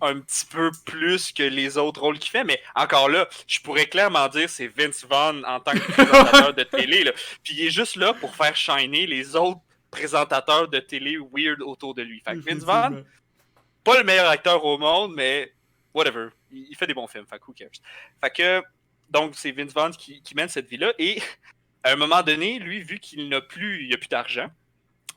S2: un petit peu plus que les autres rôles qu'il fait, mais encore là, je pourrais clairement dire c'est Vince Vaughn en tant que présentateur de télé. Là. Puis il est juste là pour faire shiner les autres présentateurs de télé weird autour de lui. Fait que Vince Vaughn, pas le meilleur acteur au monde, mais whatever. Il fait des bons films, fait que who cares. Fait que, donc c'est Vince Vaughn qui mène cette vie-là, et à un moment donné, lui, vu qu'il n'a plus, il a plus d'argent,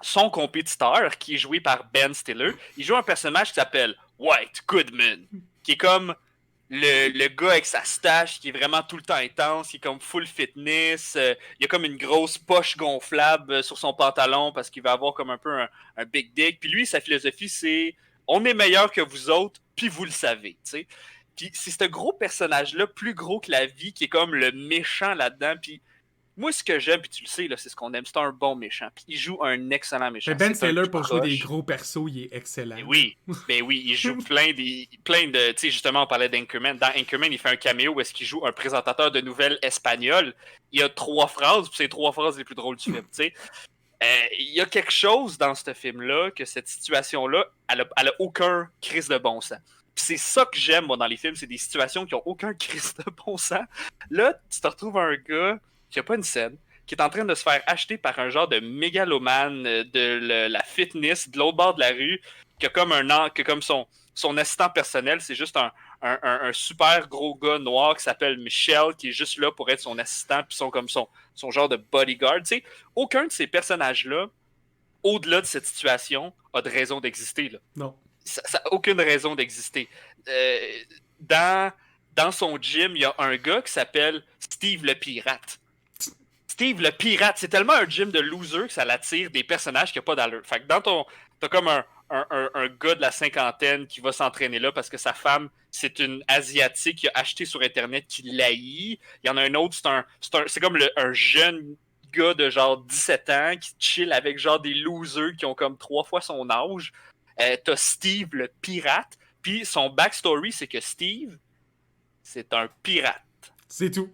S2: son compétiteur, qui est joué par Ben Stiller, il joue un personnage qui s'appelle White Goodman, qui est comme le gars avec sa stache, qui est vraiment tout le temps intense, qui est comme full fitness, il a comme une grosse poche gonflable sur son pantalon parce qu'il va avoir comme un peu un big dick. Puis lui, sa philosophie, c'est on est meilleur que vous autres, puis vous le savez, tu sais. Puis c'est ce gros personnage-là, plus gros que la vie, qui est comme le méchant là-dedans, puis moi, ce que j'aime, puis tu le sais, là, c'est ce qu'on aime, c'est un bon méchant. Puis il joue un excellent méchant.
S1: Mais Ben
S2: C'est un
S1: Stiller,
S2: tout
S1: pour jouer des
S2: croche.
S1: gros persos, il est excellent.
S2: Ben oui, il joue plein de, tu sais, justement, on parlait d'Anchorman. Dans Anchorman, il fait un caméo où est-ce qu'il joue un présentateur de nouvelles espagnol. Il y a 3 phrases, puis c'est 3 phrases les plus drôles du film, tu sais. Il y a quelque chose dans ce film-là, que cette situation-là, elle a aucun crise de bon sens. Puis c'est ça que j'aime, moi, dans les films, c'est des situations qui ont aucun crise de bon sens. Là, tu te retrouves un gars qui a pas une scène, qui est en train de se faire acheter par un genre de mégalomane de la fitness de l'autre bord de la rue, qui a comme son assistant personnel, c'est juste un super gros gars noir qui s'appelle Michel, qui est juste là pour être son assistant, puis comme son genre de bodyguard. Tu sais, aucun de ces personnages-là, au-delà de cette situation, a de raison d'exister. Là.
S1: Non.
S2: Ça n'a aucune raison d'exister. Dans son gym, il y a un gars qui s'appelle Steve le Pirate. Steve le Pirate, c'est tellement un gym de loser que ça l'attire des personnages qui n'ont pas d'allure. Fait que t'as comme un gars de la cinquantaine qui va s'entraîner là parce que sa femme, c'est une Asiatique qui a acheté sur Internet qui l'haït. Il y en a un autre, c'est comme un jeune gars de genre 17 ans qui chill avec genre des losers qui ont comme 3 fois son âge. T'as Steve le Pirate, puis son backstory, c'est que Steve, c'est un pirate.
S1: C'est tout.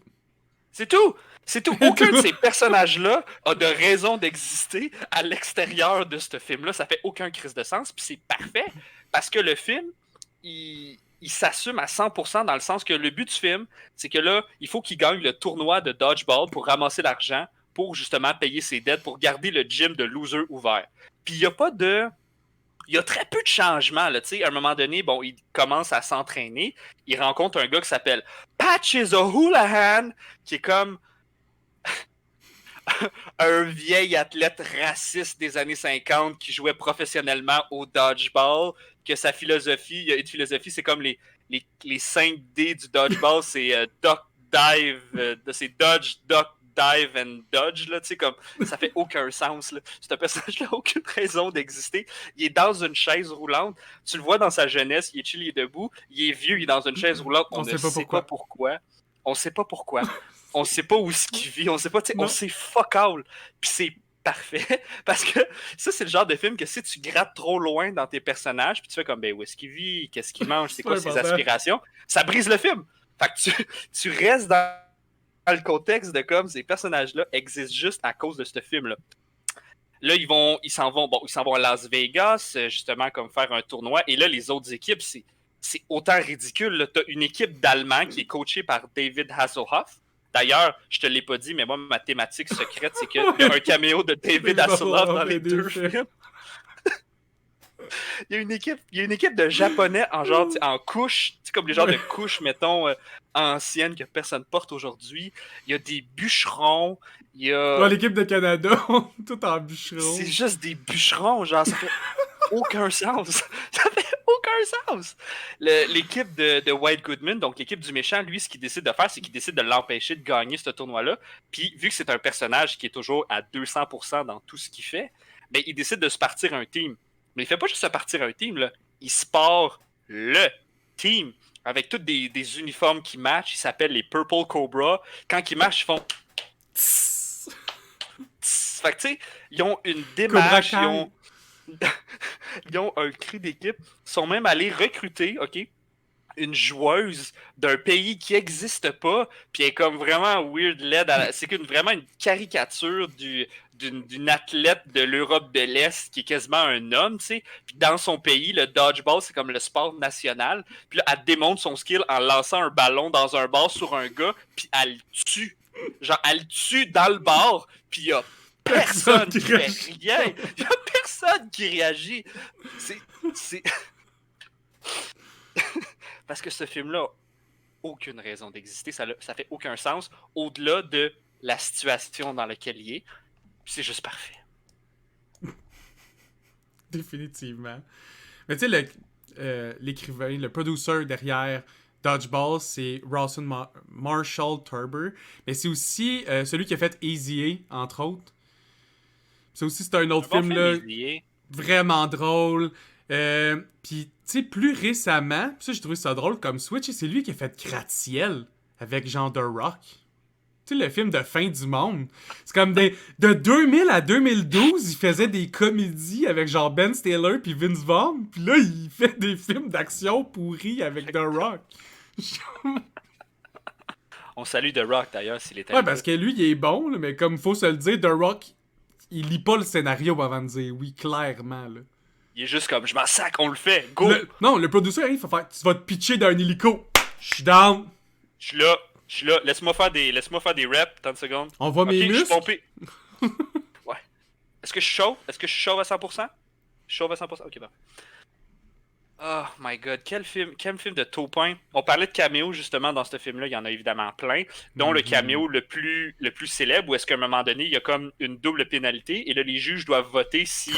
S2: C'est tout! C'est tout. Aucun de ces personnages-là a de raison d'exister à l'extérieur de ce film-là. Ça fait aucun crise de sens, puis c'est parfait parce que le film, il s'assume à 100% dans le sens que le but du film, c'est que là, il faut qu'il gagne le tournoi de dodgeball pour ramasser l'argent, pour justement payer ses dettes, pour garder le gym de loser ouvert. Puis il n'y a pas de... Il y a très peu de changements. Là, à un moment donné, bon, il commence à s'entraîner. Il rencontre un gars qui s'appelle Patches O'Houlihan, qui est comme un vieil athlète raciste des années 50 qui jouait professionnellement au dodgeball, que sa philosophie, il y a une philosophie, c'est comme les 5D du dodgeball, c'est duck, dive, c'est dodge, duck, dive and dodge, là, tu sais, comme, ça fait aucun sens, là. Ce personnage-là n'a aucune raison d'exister. Il est dans une chaise roulante, tu le vois dans sa jeunesse, il est chill, il est debout, il est vieux, il est dans une chaise roulante, on ne sait pas pourquoi. On sait pas pourquoi. On sait pas où est-ce qu'il vit, on sait pas, tu sais, on sait fuck all. Puis c'est parfait, parce que ça, c'est le genre de film que si tu grattes trop loin dans tes personnages, puis tu fais comme, ben, où est-ce qu'il vit, qu'est-ce qu'il mange, c'est quoi ses aspirations, ça brise le film. Fait que tu restes dans le contexte de comme ces personnages-là existent juste à cause de ce film-là. Là, ils s'en vont à Las Vegas, justement, comme faire un tournoi, et là, les autres équipes, c'est autant ridicule. Tu as une équipe d'Allemands qui est coachée par David Hasselhoff. D'ailleurs, je te l'ai pas dit, mais moi, ma thématique secrète, c'est qu'il y a un caméo de David Hasselhoff dans les deux films. Il y a une équipe de Japonais en genre en couche, comme les genres de couches, mettons, anciennes que personne porte aujourd'hui. Il y a des bûcherons. Il y a...
S1: Ouais, l'équipe de Canada, tout en bûcherons.
S2: C'est juste des bûcherons, genre, ça fait aucun sens. Ça fait aucun sens. L'équipe de White Goodman, donc l'équipe du méchant, lui, ce qu'il décide de faire, c'est qu'il décide de l'empêcher de gagner ce tournoi-là. Puis, vu que c'est un personnage qui est toujours à 200% dans tout ce qu'il fait, ben, il décide de se partir un team. Mais il fait pas juste se partir un team, là. Il se part le team avec tous des uniformes qui matchent. Ils s'appellent les Purple Cobra. Quand ils marchent, ils font... Fait que, tu sais, ils ont une démarche, ils ont un cri d'équipe. Ils sont même allés recruter, OK, une joueuse d'un pays qui n'existe pas, puis elle est comme vraiment weird laid. C'est vraiment une caricature d'une athlète de l'Europe de l'Est qui est quasiment un homme, tu sais. Puis dans son pays, le dodgeball, c'est comme le sport national. Puis là, elle démontre son skill en lançant un ballon dans un bar sur un gars, puis elle le tue. Genre, elle le tue dans le bar, puis il y a personne qui fait rien. Il y a personne qui réagit. C'est... Parce que ce film-là n'a aucune raison d'exister. Ça fait aucun sens au-delà de la situation dans laquelle il est. C'est juste parfait.
S1: Définitivement. Mais tu sais, l'écrivain, le producer derrière Dodgeball, c'est Rawson Marshall Turber. Mais c'est aussi celui qui a fait Easy A, entre autres. C'est un autre film là, vraiment drôle. Puis, tu sais, plus récemment, ça j'ai trouvé ça drôle comme Switch, c'est lui qui a fait Gratte-Ciel avec Jean The Rock. Tu sais, le film de fin du monde. C'est comme de 2000 à 2012, il faisait des comédies avec genre Ben Stiller puis Vince Vaughn. Puis là, il fait des films d'action pourris avec The Rock.
S2: On salue The Rock d'ailleurs s'il est
S1: Ouais, parce que lui, il est bon, là, mais comme faut se le dire, The Rock, il lit pas le scénario avant de dire oui, clairement, là.
S2: Il est juste comme, je m'en sac, on le fait, go!
S1: Non, le producer, il faut faire, tu vas te pitcher d'un hélico. Je suis down.
S2: Je suis là. Laisse-moi faire des reps, 30 secondes.
S1: On voit mes muscles.
S2: Je suis pompé. Ouais. Est-ce que je suis chaud? Est-ce que je suis chaud à 100%? Je suis chaud à 100%? Ok, bah. Oh my god, quel film de Taupin. On parlait de caméos justement dans ce film-là, il y en a évidemment plein, dont le caméo le plus célèbre, où est-ce qu'à un moment donné, il y a comme une double pénalité, et là, les juges doivent voter si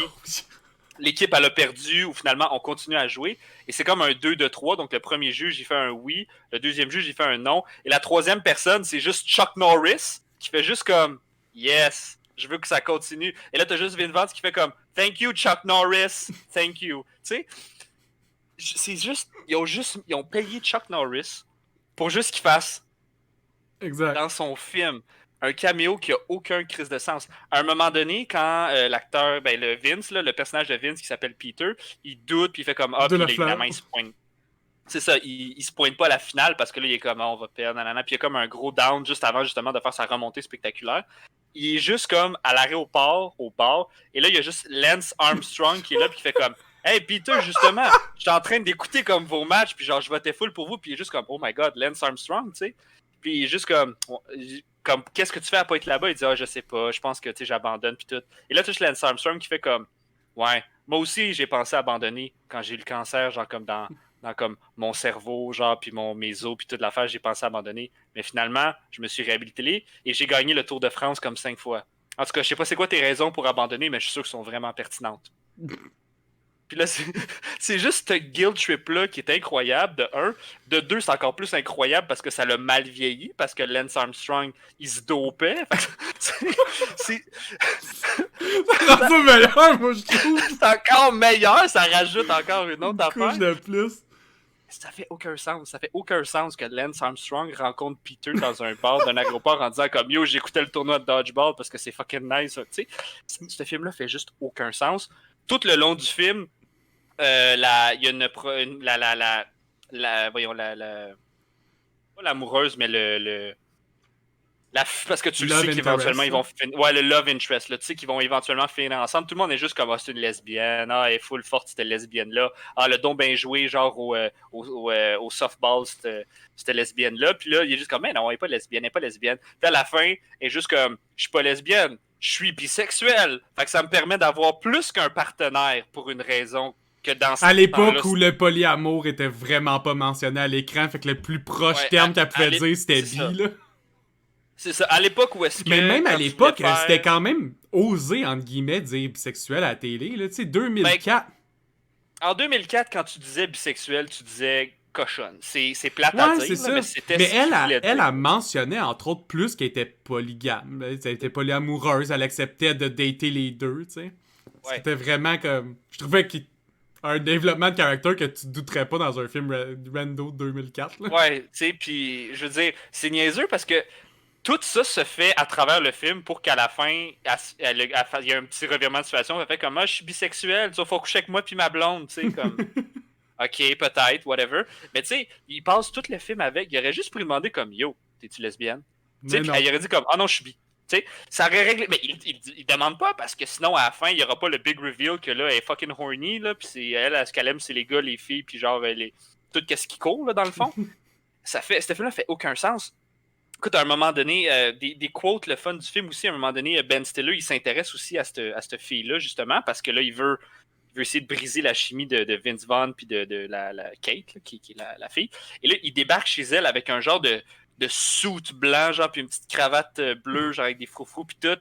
S2: l'équipe elle a perdu ou finalement on continue à jouer. Et c'est comme un 2 de 3, donc le premier juge il fait un oui, le deuxième juge il fait un non, et la troisième personne c'est juste Chuck Norris qui fait juste comme yes, je veux que ça continue. Et là t'as juste Vin Vance qui fait comme thank you Chuck Norris, thank you. Tu sais, c'est juste ils ont payé Chuck Norris pour juste qu'il fasse
S1: exact.
S2: Dans son film un caméo qui a aucun crise de sens. À un moment donné, quand l'acteur, le Vince, là, le personnage de Vince qui s'appelle Peter, il doute puis il fait comme puis là, évidemment il se pointe. C'est ça, il se pointe pas à la finale parce que là il est comme on va perdre, nanana, puis il y a comme un gros down juste avant justement de faire sa remontée spectaculaire. Il est juste comme à l'aéroport, au bar, et là il y a juste Lance Armstrong qui est là puis qui fait comme hey Peter, justement, je suis en train d'écouter comme vos matchs, puis genre je votais full pour vous, puis il est juste comme oh my god, Lance Armstrong, tu sais. Puis il est juste comme qu'est-ce que tu fais à pas être là-bas? Il dit je sais pas, je pense que j'abandonne puis tout. Et là tu as Lance Armstrong qui fait comme ouais, moi aussi j'ai pensé abandonner quand j'ai eu le cancer, genre comme dans comme mon cerveau, genre puis mes os puis toute l'affaire, j'ai pensé abandonner. Mais finalement, je me suis réhabilité et j'ai gagné le Tour de France comme 5 fois. En tout cas, je sais pas c'est quoi tes raisons pour abandonner, mais je suis sûr qu'elles sont vraiment pertinentes. Puis là, c'est juste ce guilt trip-là qui est incroyable, de un. De deux, c'est encore plus incroyable parce que ça l'a mal vieilli, parce que Lance Armstrong, il se dopait. C'est
S1: Ça rend ça meilleur, moi, je trouve.
S2: c'est encore meilleur, ça rajoute encore une autre
S1: Une couche
S2: affaire.
S1: de plus.
S2: Ça fait aucun sens. Ça fait aucun sens que Lance Armstrong rencontre Peter dans un bar d'un agroport en disant comme yo, j'écoutais le tournoi de dodgeball parce que c'est fucking nice. Tu sais, ce film-là fait juste aucun sens. Tout le long du film, il y a voyons, pas l'amoureuse, mais parce que tu le
S1: Love
S2: sais qu'éventuellement ils vont
S1: interest,
S2: finir. Ouais, le love interest, là, tu sais qu'ils vont éventuellement finir ensemble. Tout le monde est juste comme c'est une lesbienne. Ah, elle est full forte, cette lesbienne-là. Ah, le don bien joué, genre au softball, cette lesbienne-là. Puis là, il est juste comme, mais non, elle est pas lesbienne, elle est pas lesbienne. Puis à la fin, elle est juste comme, je suis pas lesbienne, je suis bisexuel. Fait que ça me permet d'avoir plus qu'un partenaire pour une raison que dans ce
S1: À l'époque
S2: temps-là.
S1: où le polyamour était vraiment pas mentionné à l'écran, fait que le plus proche
S2: Ouais,
S1: terme qu'elle pouvait dire, c'était
S2: c'est ça.
S1: bi, là.
S2: C'est ça. À l'époque où est-ce que.
S1: Mais même à
S2: quand tu
S1: l'époque,
S2: voulais faire-
S1: c'était quand même osé, entre guillemets, dire bisexuel à la télé, là. Tu sais, 2004.
S2: En 2004, quand tu disais bisexuel, tu disais cochonne. C'est plate à
S1: Ouais,
S2: dire,
S1: c'est
S2: là,
S1: ça.
S2: mais c'était
S1: Mais
S2: ce qu'il voulait
S1: elle
S2: dire.
S1: a mentionné, entre autres, plus qu'elle était polygame. Elle était polyamoureuse, elle acceptait de dater les deux, tu sais.
S2: Ouais.
S1: C'était vraiment comme... Je trouvais qu'il un développement de caractère que tu douterais pas dans un film Rando de 2004, là.
S2: Ouais, tu sais, puis je veux dire, c'est niaiseux parce que tout ça se fait à travers le film pour qu'à la fin, il y a un petit revirement de situation. Elle fait comme, ah, je suis bisexuel, tu sais, faut coucher avec moi puis ma blonde, tu sais, comme, ok, peut-être, whatever. Mais tu sais, il passe tout le film avec. Il aurait juste pu lui demander comme, yo, t'es-tu lesbienne? Tu sais,
S1: Mais
S2: puis
S1: non.
S2: il aurait dit comme, ah non, je suis bi. Tu sais, ça aurait réglé. Mais il demande pas parce que sinon, à la fin, il y aura pas le big reveal que là, elle est fucking horny, là, puis ce qu'elle aime, c'est les gars, les filles, puis genre, tout ce qui court, là, dans le fond. Ce film-là fait aucun sens. Écoute, à un moment donné, des quotes, le fun du film aussi, à un moment donné, Ben Stiller, il s'intéresse aussi à cette fille-là, justement, parce que là, il veut essayer de briser la chimie de Vince Vaughn puis de la Kate, là, qui est la fille. Et là, il débarque chez elle avec un genre de suit blanc, genre, puis une petite cravate bleue, genre, avec des froufrous, puis tout,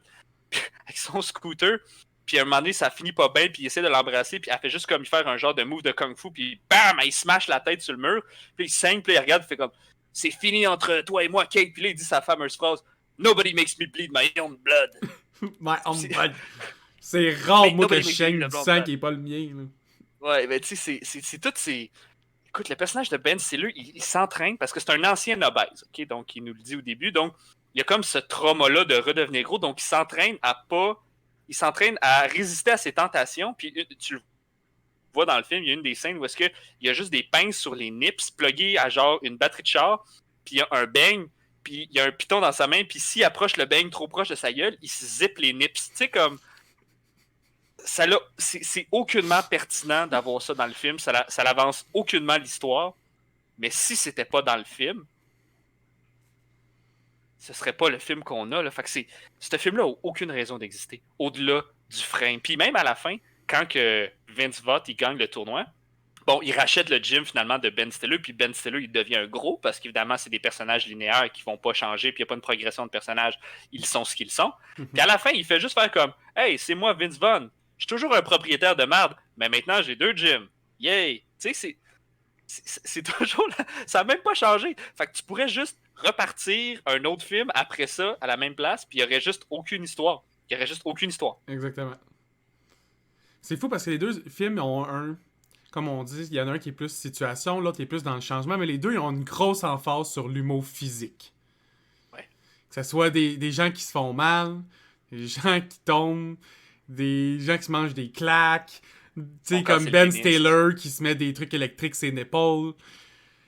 S2: puis avec son scooter. Puis à un moment donné, ça finit pas bien, puis il essaie de l'embrasser, puis elle fait juste comme faire un genre de move de kung-fu, puis bam, il smash la tête sur le mur. Puis il saigne, puis il regarde, il fait comme c'est fini entre toi et moi, Kate. Puis là, il dit sa fameuse phrase Nobody makes me bleed my own blood.
S1: My own blood. C'est rare,
S2: Mais
S1: moi, que
S2: nobody
S1: je
S2: makes me
S1: saigne
S2: bleed
S1: du
S2: my own
S1: sang
S2: blood.
S1: qui est pas le mien, là.
S2: Ouais, mais tu sais, c'est tout ces. Écoute, le personnage de Ben Stiller, il s'entraîne parce que c'est un ancien obèse, ok? Donc, il nous le dit au début. Donc, il y a comme ce trauma-là de redevenir gros. Donc, il s'entraîne à pas. Il s'entraîne à résister à ses tentations. Puis, tu le vois dans le film, il y a une des scènes où est-ce qu'il y a juste des pinces sur les nips pluguées à genre une batterie de char. Puis, il y a un beigne. Puis, il y a un piton dans sa main. Puis, s'il approche le beigne trop proche de sa gueule, il se zippe les nips. Tu sais, comme. C'est aucunement pertinent d'avoir ça dans le film. Ça l'avance aucunement l'histoire. Mais si c'était pas dans le film, ce serait pas le film qu'on a. Là. Fait que ce film-là n'a aucune raison d'exister. Au-delà du frame. Puis même à la fin, quand que Vince Vaughn il gagne le tournoi, bon, il rachète le gym finalement de Ben Stiller, puis Ben Stiller il devient un gros parce qu'évidemment c'est des personnages linéaires qui vont pas changer, puis il n'y a pas une progression de personnages, ils sont ce qu'ils sont. Puis à la fin, il fait juste faire comme hey, c'est moi Vince Vaughn, je suis toujours un propriétaire de merde, mais maintenant j'ai 2 gyms. Yay! Tu sais, c'est toujours là. Ça n'a même pas changé. Fait que tu pourrais juste repartir un autre film après ça à la même place, puis il n'y aurait juste aucune histoire. Il n'y aurait juste aucune histoire.
S1: Exactement. C'est fou parce que les deux films ont un... Comme on dit, il y en a un qui est plus situation, l'autre qui est plus dans le changement, mais les deux ils ont une grosse emphase sur l'humour physique.
S2: Ouais.
S1: Que ce soit des gens qui se font mal, des gens qui tombent, des gens qui se mangent des claques, tu sais, comme Ben Stiller qui se met des trucs électriques sur ses épaules.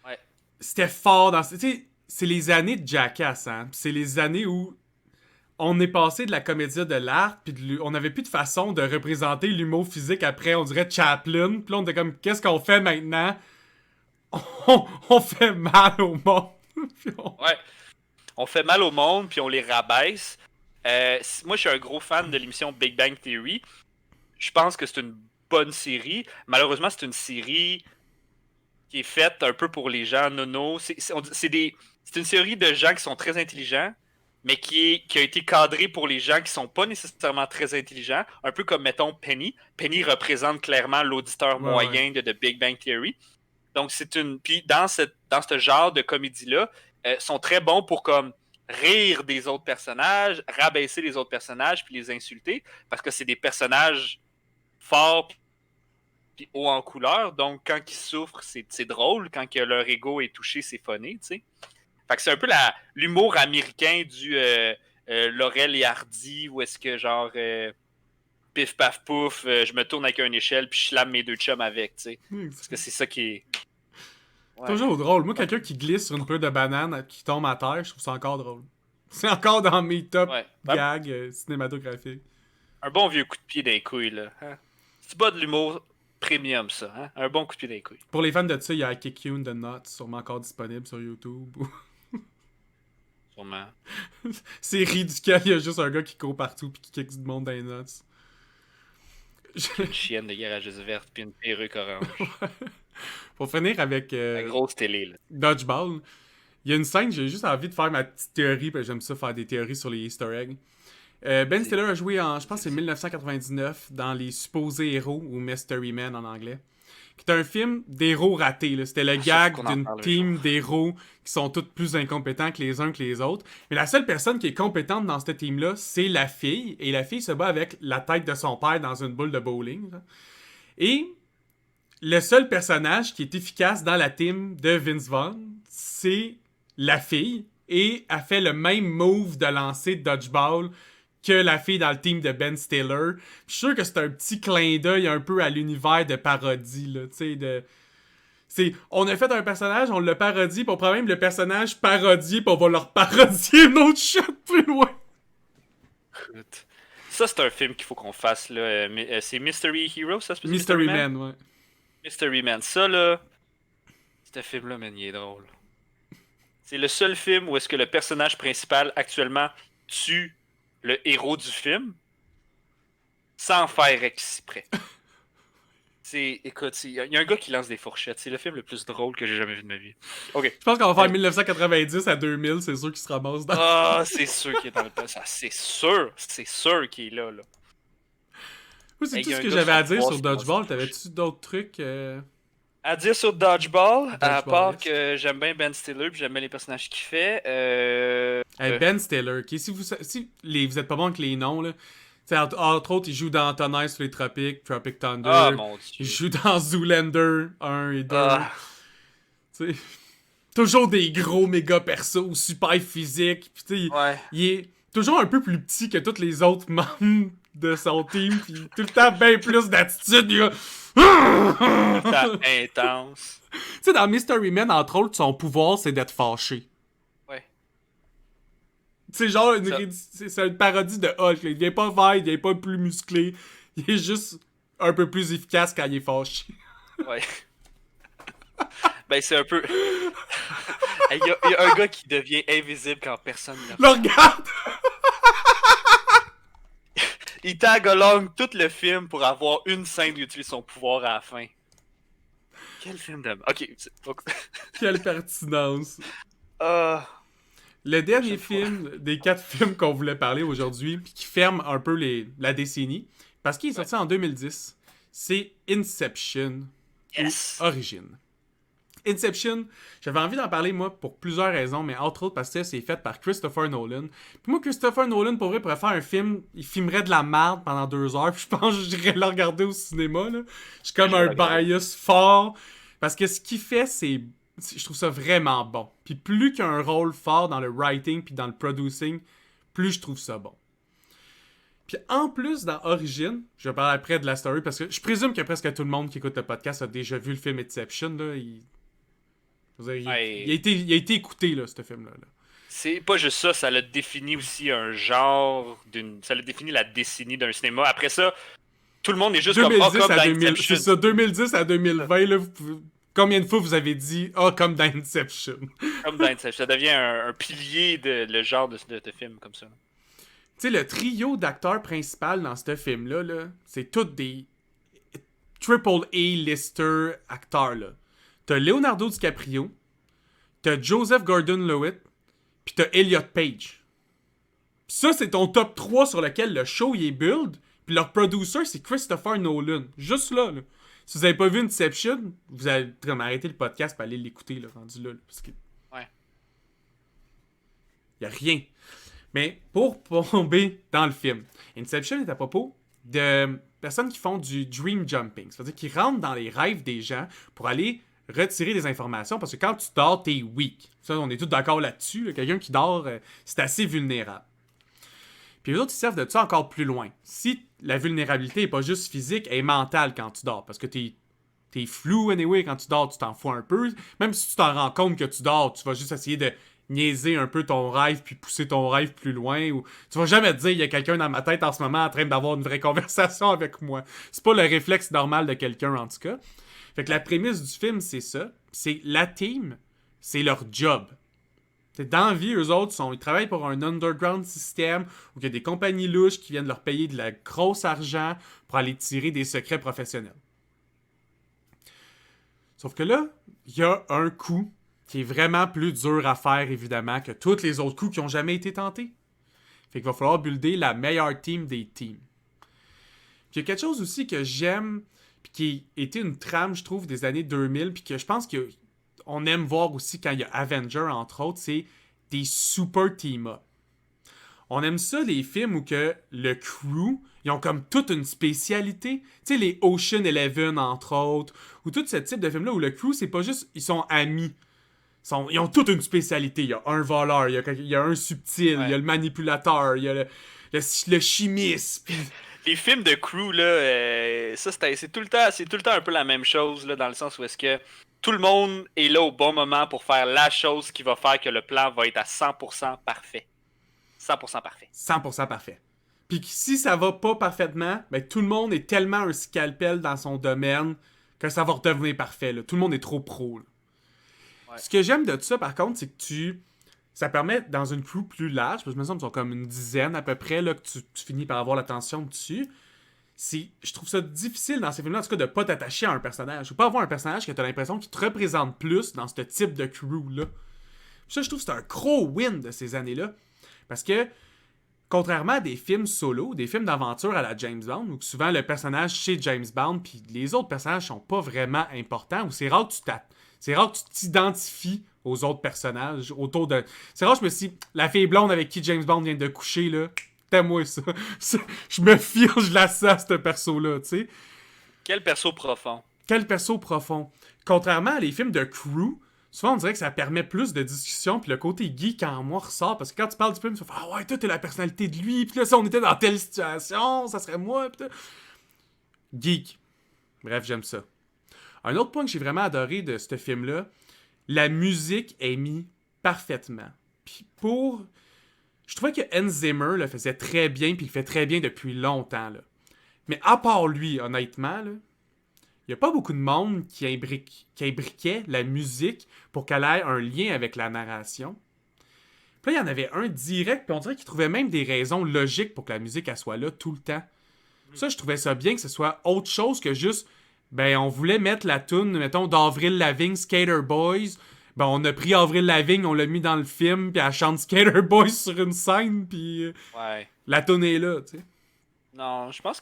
S2: Ouais.
S1: C'était fort dans... Tu sais, c'est les années de Jackass, hein. C'est les années où on est passé de la comédie de l'art, puis on n'avait plus de façon de représenter l'humour physique après, on dirait Chaplin. Puis là, on était comme, qu'est-ce qu'on fait maintenant? On fait mal au monde.
S2: Ouais. On fait mal au monde, puis on les rabaisse. Moi, je suis un gros fan de l'émission Big Bang Theory. Je pense que c'est une bonne série. Malheureusement, c'est une série qui est faite un peu pour les gens nono. C'est une série de gens qui sont très intelligents, mais qui a été cadré pour les gens qui sont pas nécessairement très intelligents, un peu comme, mettons, Penny. Penny représente clairement l'auditeur moyen de The Big Bang Theory. Donc, c'est une... Puis dans ce genre de comédie-là, sont très bons pour comme rire des autres personnages, rabaisser les autres personnages, puis les insulter, parce que c'est des personnages forts puis haut en couleur. Donc, quand ils souffrent, c'est drôle. Quand que leur ego est touché, c'est funny, tu sais. Fait que c'est un peu l'humour américain du Laurel et Hardy, où est-ce que genre pif paf pouf, je me tourne avec une échelle puis je lame mes deux chums avec, tu sais. Parce que c'est ça qui est.
S1: Ouais. Toujours drôle. Moi, quelqu'un qui glisse sur une peau de banane qui tombe à terre, je trouve ça encore drôle. C'est encore dans mes top gags cinématographiques.
S2: Un bon vieux coup de pied dans les couilles, là. Hein? C'est pas de l'humour premium, ça. Hein? Un bon coup de pied dans les couilles.
S1: Pour les fans de ça, il y a I Kick You in the Nuts, sûrement encore disponible sur YouTube.
S2: Sûrement.
S1: Série duquel il y a juste un gars qui court partout puis qui kick du monde dans les nuts.
S2: Une chienne de garageuse verte puis une perruque orange.
S1: Pour finir avec
S2: la grosse télé, là.
S1: Dodgeball, il y a une scène, j'ai juste envie de faire ma petite théorie, parce que j'aime ça faire des théories sur les Easter eggs. Ben Stiller a joué en, je pense que c'est 1999, dans Les Supposés Héros, ou Mystery Men en anglais. Qui est un film d'héros ratés. Là. C'était le gag d'une team d'héros qui sont tous plus incompétents que les uns que les autres. Mais la seule personne qui est compétente dans cette team-là, c'est la fille. Et la fille se bat avec la tête de son père dans une boule de bowling. Là. Et le seul personnage qui est efficace dans la team de Vince Vaughn, c'est la fille. Et elle fait le même move de lancer de dodgeball que la fille dans le team de Ben Stiller. Je suis sûr que c'est un petit clin d'œil un peu à l'univers de parodie, là, tu sais, on a fait un personnage, on l'a parodie, puis on prend même le personnage parodié, puis on va leur parodier une autre shit plus loin.
S2: Ça, c'est un film qu'il faut qu'on fasse, là. C'est Mystery Hero, ça se peut?
S1: Mystery Man, ouais.
S2: Mystery Man. Ça, là, ce film-là, man, il est drôle. C'est le seul film où est-ce que le personnage principal, actuellement, tue le héros du film sans faire exprès. Écoute, il y a un gars qui lance des fourchettes. C'est le film le plus drôle que j'ai jamais vu de ma vie. Ok.
S1: Je pense qu'on va faire 1990 à 2000, c'est sûr qu'il se ramasse dans...
S2: Ah, c'est sûr qu'il est dans le passage. C'est sûr qu'il est là.
S1: Oui, c'est tout ce que j'avais à dire sur Dodgeball. T'avais-tu d'autres trucs
S2: à dire sur Dodgeball, à part que j'aime bien Ben Stiller et j'aime bien les personnages qu'il fait.
S1: Ben Stiller, okay. Si vous êtes pas bon avec les noms, là, entre autres, il joue dans Tonnerre sur les Tropiques, Tropic Thunder.
S2: Ah, mon Dieu.
S1: Il joue dans Zoolander 1 et 2. T'sais, toujours des gros méga persos, super physiques. Pis il est toujours un peu plus petit que tous les autres membres de son team. Pis tout le temps bien plus d'attitude. Il
S2: est intense.
S1: Tu sais, dans Mystery Man, entre autres, son pouvoir, c'est d'être fâché.
S2: Ouais.
S1: C'est genre c'est une parodie de Hulk. Là. Il devient pas vert, il devient pas plus musclé. Il est juste un peu plus efficace quand il est fâché.
S2: Ouais. Ben, c'est un peu... Il y a un gars qui devient invisible quand personne
S1: le regarde!
S2: Il tag along tout le film pour avoir une scène où il utilise son pouvoir à la fin. Quel film de... Ok.
S1: Quelle pertinence. Le dernier film des 4 films qu'on voulait parler aujourd'hui, puis qui ferme un peu la décennie, parce qu'il est sorti en 2010, c'est Inception.
S2: Yes.
S1: Ou Origine. Inception, j'avais envie d'en parler, moi, pour plusieurs raisons, mais entre autres parce que c'est fait par Christopher Nolan. Puis moi, Christopher Nolan, pour vrai, pourrait faire un film, il filmerait de la merde pendant 2 heures, puis je pense que j'irais le regarder au cinéma, là. J'ai comme un bias fort, parce que ce qu'il fait, je trouve ça vraiment bon. Puis plus qu'il y a un rôle fort dans le writing puis dans le producing, plus je trouve ça bon. Puis en plus, dans Origine, je vais parler après de la story, parce que je présume que presque tout le monde qui écoute le podcast a déjà vu le film Inception, là. Il a été écouté, là, ce film-là. Là.
S2: C'est pas juste ça, ça l'a défini aussi un genre ça l'a défini la décennie d'un cinéma. Après ça, tout le monde est juste
S1: 2010
S2: comme
S1: à 2000, c'est ça, 2010 à 2020, là, combien de fois vous avez dit « Ah, comme dans Inception ».
S2: Comme dans Inception, ça devient un pilier de le genre de film comme ça.
S1: Tu sais, le trio d'acteurs principaux dans ce film-là, là, c'est tous des triple A-lister acteurs, là. T'as Leonardo DiCaprio, t'as Joseph Gordon-Levitt, pis t'as Elliot Page. Pis ça, c'est ton top 3 sur lequel le show il est build. Puis leur producer, c'est Christopher Nolan. Juste là, là. Si vous avez pas vu Inception, vous allez arrêter le podcast pour aller l'écouter, là, rendu là. Parce que...
S2: Ouais.
S1: Y a rien. Mais pour tomber dans le film, Inception est à propos de personnes qui font du dream jumping. C'est-à-dire qu'ils rentrent dans les rêves des gens pour aller retirer des informations parce que quand tu dors, t'es weak. Ça, on est tous d'accord là-dessus. Là. Quelqu'un qui dort, c'est assez vulnérable. Puis les autres, ils servent de ça encore plus loin. Si la vulnérabilité n'est pas juste physique, elle est mentale quand tu dors. Parce que t'es flou anyway quand tu dors, tu t'en fous un peu. Même si tu t'en rends compte que tu dors, tu vas juste essayer de niaiser un peu ton rêve puis pousser ton rêve plus loin. Ou tu vas jamais te dire, il y a quelqu'un dans ma tête en ce moment en train d'avoir une vraie conversation avec moi. C'est pas le réflexe normal de quelqu'un en tout cas. Fait que la prémisse du film, c'est ça. C'est la team, c'est leur job. Dans la vie, eux autres, ils travaillent pour un underground system où il y a des compagnies louches qui viennent leur payer de la grosse argent pour aller tirer des secrets professionnels. Sauf que là, il y a un coup qui est vraiment plus dur à faire, évidemment, que tous les autres coups qui ont jamais été tentés. Fait qu'il va falloir builder la meilleure team des teams. Puis il y a quelque chose aussi que j'aime, puis qui a été une trame, je trouve, des années 2000, puis que je pense qu'on aime voir aussi quand il y a Avenger, entre autres, c'est des super team-up. On aime ça, les films où que le crew, ils ont comme toute une spécialité. Tu sais, les Ocean Eleven, entre autres, ou tout ce type de films-là où le crew, c'est pas juste, ils sont amis. Ils ont toute une spécialité. Il y a un voleur, il y a un subtil, il y a le manipulateur, il y a le chimiste. Pis...
S2: Les films de crew, là, ça, c'est tout le temps un peu la même chose, là, dans le sens où est-ce que tout le monde est là au bon moment pour faire la chose qui va faire que le plan va être à 100% parfait. 100% parfait.
S1: 100% parfait. Puis si ça va pas parfaitement, ben tout le monde est tellement un scalpel dans son domaine que ça va redevenir parfait. Là. Tout le monde est trop pro. Là. Ouais. Ce que j'aime de ça, par contre, c'est que ça permet, dans une crew plus large, parce que je me semble qu'ils sont comme une dizaine à peu près, là, que tu finis par avoir l'attention dessus. Je trouve ça difficile dans ces films-là, en tout cas, de pas t'attacher à un personnage. Ou pas avoir un personnage que t'as l'impression qu'il te représente plus dans ce type de crew-là. Ça, je trouve que c'est un gros win de ces années-là. Parce que, contrairement à des films solo, des films d'aventure à la James Bond, où souvent le personnage c'est James Bond, puis les autres personnages sont pas vraiment importants, ou c'est rare que tu t'identifies aux autres personnages autour de... C'est rare que je me suis dit, la fille blonde avec qui James Bond vient de coucher, là, t'aimes-moi ça. Je me je la sens, ce perso-là, tu sais.
S2: Quel perso profond.
S1: Quel perso profond. Contrairement à les films de crew, souvent on dirait que ça permet plus de discussion, puis le côté geek en moi ressort, parce que quand tu parles du film, tu fais « Ah ouais, toi t'es la personnalité de lui, puis là si on était dans telle situation, ça serait moi, pis geek. Bref, j'aime ça. Un autre point que j'ai vraiment adoré de ce film-là, la musique est mise parfaitement. Puis je trouvais que Hans Zimmer le faisait très bien, puis il le fait très bien depuis longtemps, là. Mais à part lui, honnêtement, là, il n'y a pas beaucoup de monde qui imbriquait la musique pour qu'elle ait un lien avec la narration. Puis là, il y en avait un direct, puis on dirait qu'il trouvait même des raisons logiques pour que la musique elle soit là tout le temps. Ça, je trouvais ça bien que ce soit autre chose que juste, ben, on voulait mettre la toune, mettons, d'Avril Lavigne, Skater Boys. Ben, on a pris Avril Lavigne, on l'a mis dans le film, puis elle chante Skater Boys sur une scène, puis
S2: ouais.
S1: La toune est là, tu sais.
S2: Non, je pense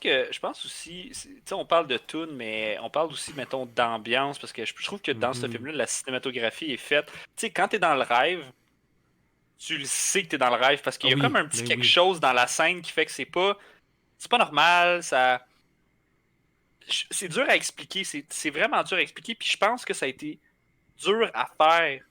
S2: aussi, tu sais, on parle de tune, mais on parle aussi, mettons, d'ambiance, parce que je trouve que dans ce film-là, la cinématographie est faite. Tu sais, quand t'es dans le rêve, tu le sais que t'es dans le rêve, parce qu'il y a comme un petit quelque chose dans la scène qui fait que c'est pas normal, ça... C'est dur à expliquer, c'est vraiment dur à expliquer, puis je pense que ça a été dur à faire.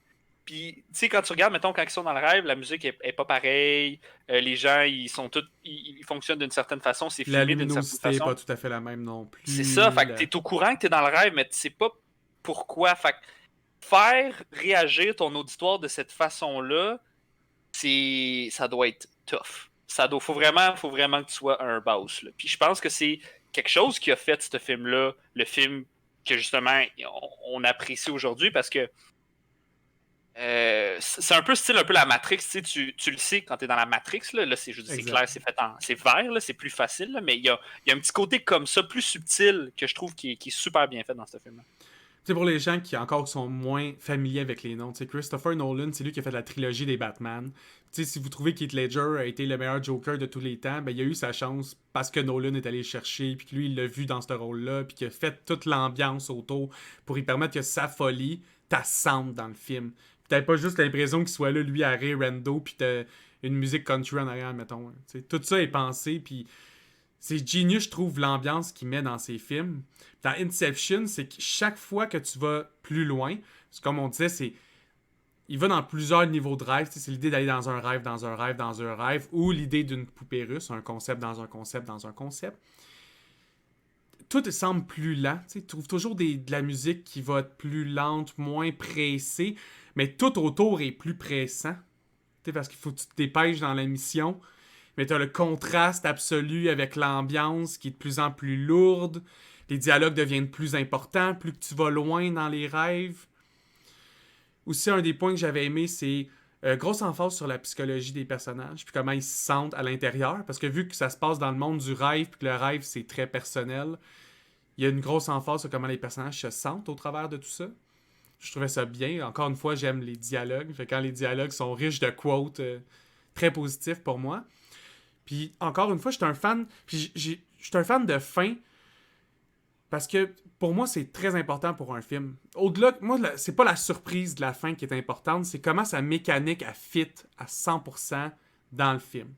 S2: Puis, tu sais, quand tu regardes, mettons, quand ils sont dans le rêve, la musique est pas pareille. Les gens, ils sont tous... Ils fonctionnent d'une certaine façon. C'est filmé d'une certaine façon. La luminosité
S1: n'est pas tout à fait la même non plus.
S2: C'est ça. Fait que t'es au courant que t'es dans le rêve, mais tu sais pas pourquoi. Fait que faire réagir ton auditoire de cette façon-là, ça doit être tough. Faut vraiment que tu sois un boss, là. Puis je pense que c'est quelque chose qui a fait ce film-là, le film que, justement, on apprécie aujourd'hui, parce que c'est un peu style un peu la Matrix, tu le sais quand t'es dans la Matrix, là c'est clair, c'est vert, là, c'est plus facile, là, mais il y a un petit côté comme ça, plus subtil, que je trouve qui est super bien fait dans ce film-là.
S1: C'est pour les gens qui encore sont moins familiers avec les noms. T'sais, Christopher Nolan, c'est lui qui a fait la trilogie des Batman. sais, si vous trouvez qu'Heath Ledger a été le meilleur Joker de tous les temps, ben il a eu sa chance parce que Nolan est allé le chercher, puis que lui, il l'a vu dans ce rôle-là, puis qu'il a fait toute l'ambiance autour pour lui permettre que sa folie t'assente dans le film. Puis t'avais pas juste l'impression qu'il soit là, lui, à rire rando, puis t'as une musique country en arrière, mettons. Tu sais, tout ça est pensé, puis c'est genius, je trouve, l'ambiance qu'il met dans ses films. Dans Inception, c'est que chaque fois que tu vas plus loin, c'est comme on disait, c'est il va dans plusieurs niveaux de rêve. C'est l'idée d'aller dans un rêve, dans un rêve, dans un rêve, ou l'idée d'une poupée russe, un concept dans un concept, dans un concept. Tout semble plus lent. Tu trouves toujours de la musique qui va être plus lente, moins pressée, mais tout autour est plus pressant. Parce qu'il faut que tu te dépêches dans la mission. Mais tu as le contraste absolu avec l'ambiance qui est de plus en plus lourde. Les dialogues deviennent plus importants, plus que tu vas loin dans les rêves. Aussi, un des points que j'avais aimé, c'est grosse emphase sur la psychologie des personnages, puis comment ils se sentent à l'intérieur, parce que vu que ça se passe dans le monde du rêve, puis que le rêve, c'est très personnel, il y a une grosse emphase sur comment les personnages se sentent au travers de tout ça. Je trouvais ça bien. Encore une fois, j'aime les dialogues. Fait quand les dialogues sont riches de quotes très positifs pour moi. Puis encore une fois, je suis un fan. Puis je suis un fan de fin. Parce que pour moi, c'est très important pour un film. Au-delà, moi, c'est pas la surprise de la fin qui est importante, c'est comment sa mécanique a fit à 100% dans le film.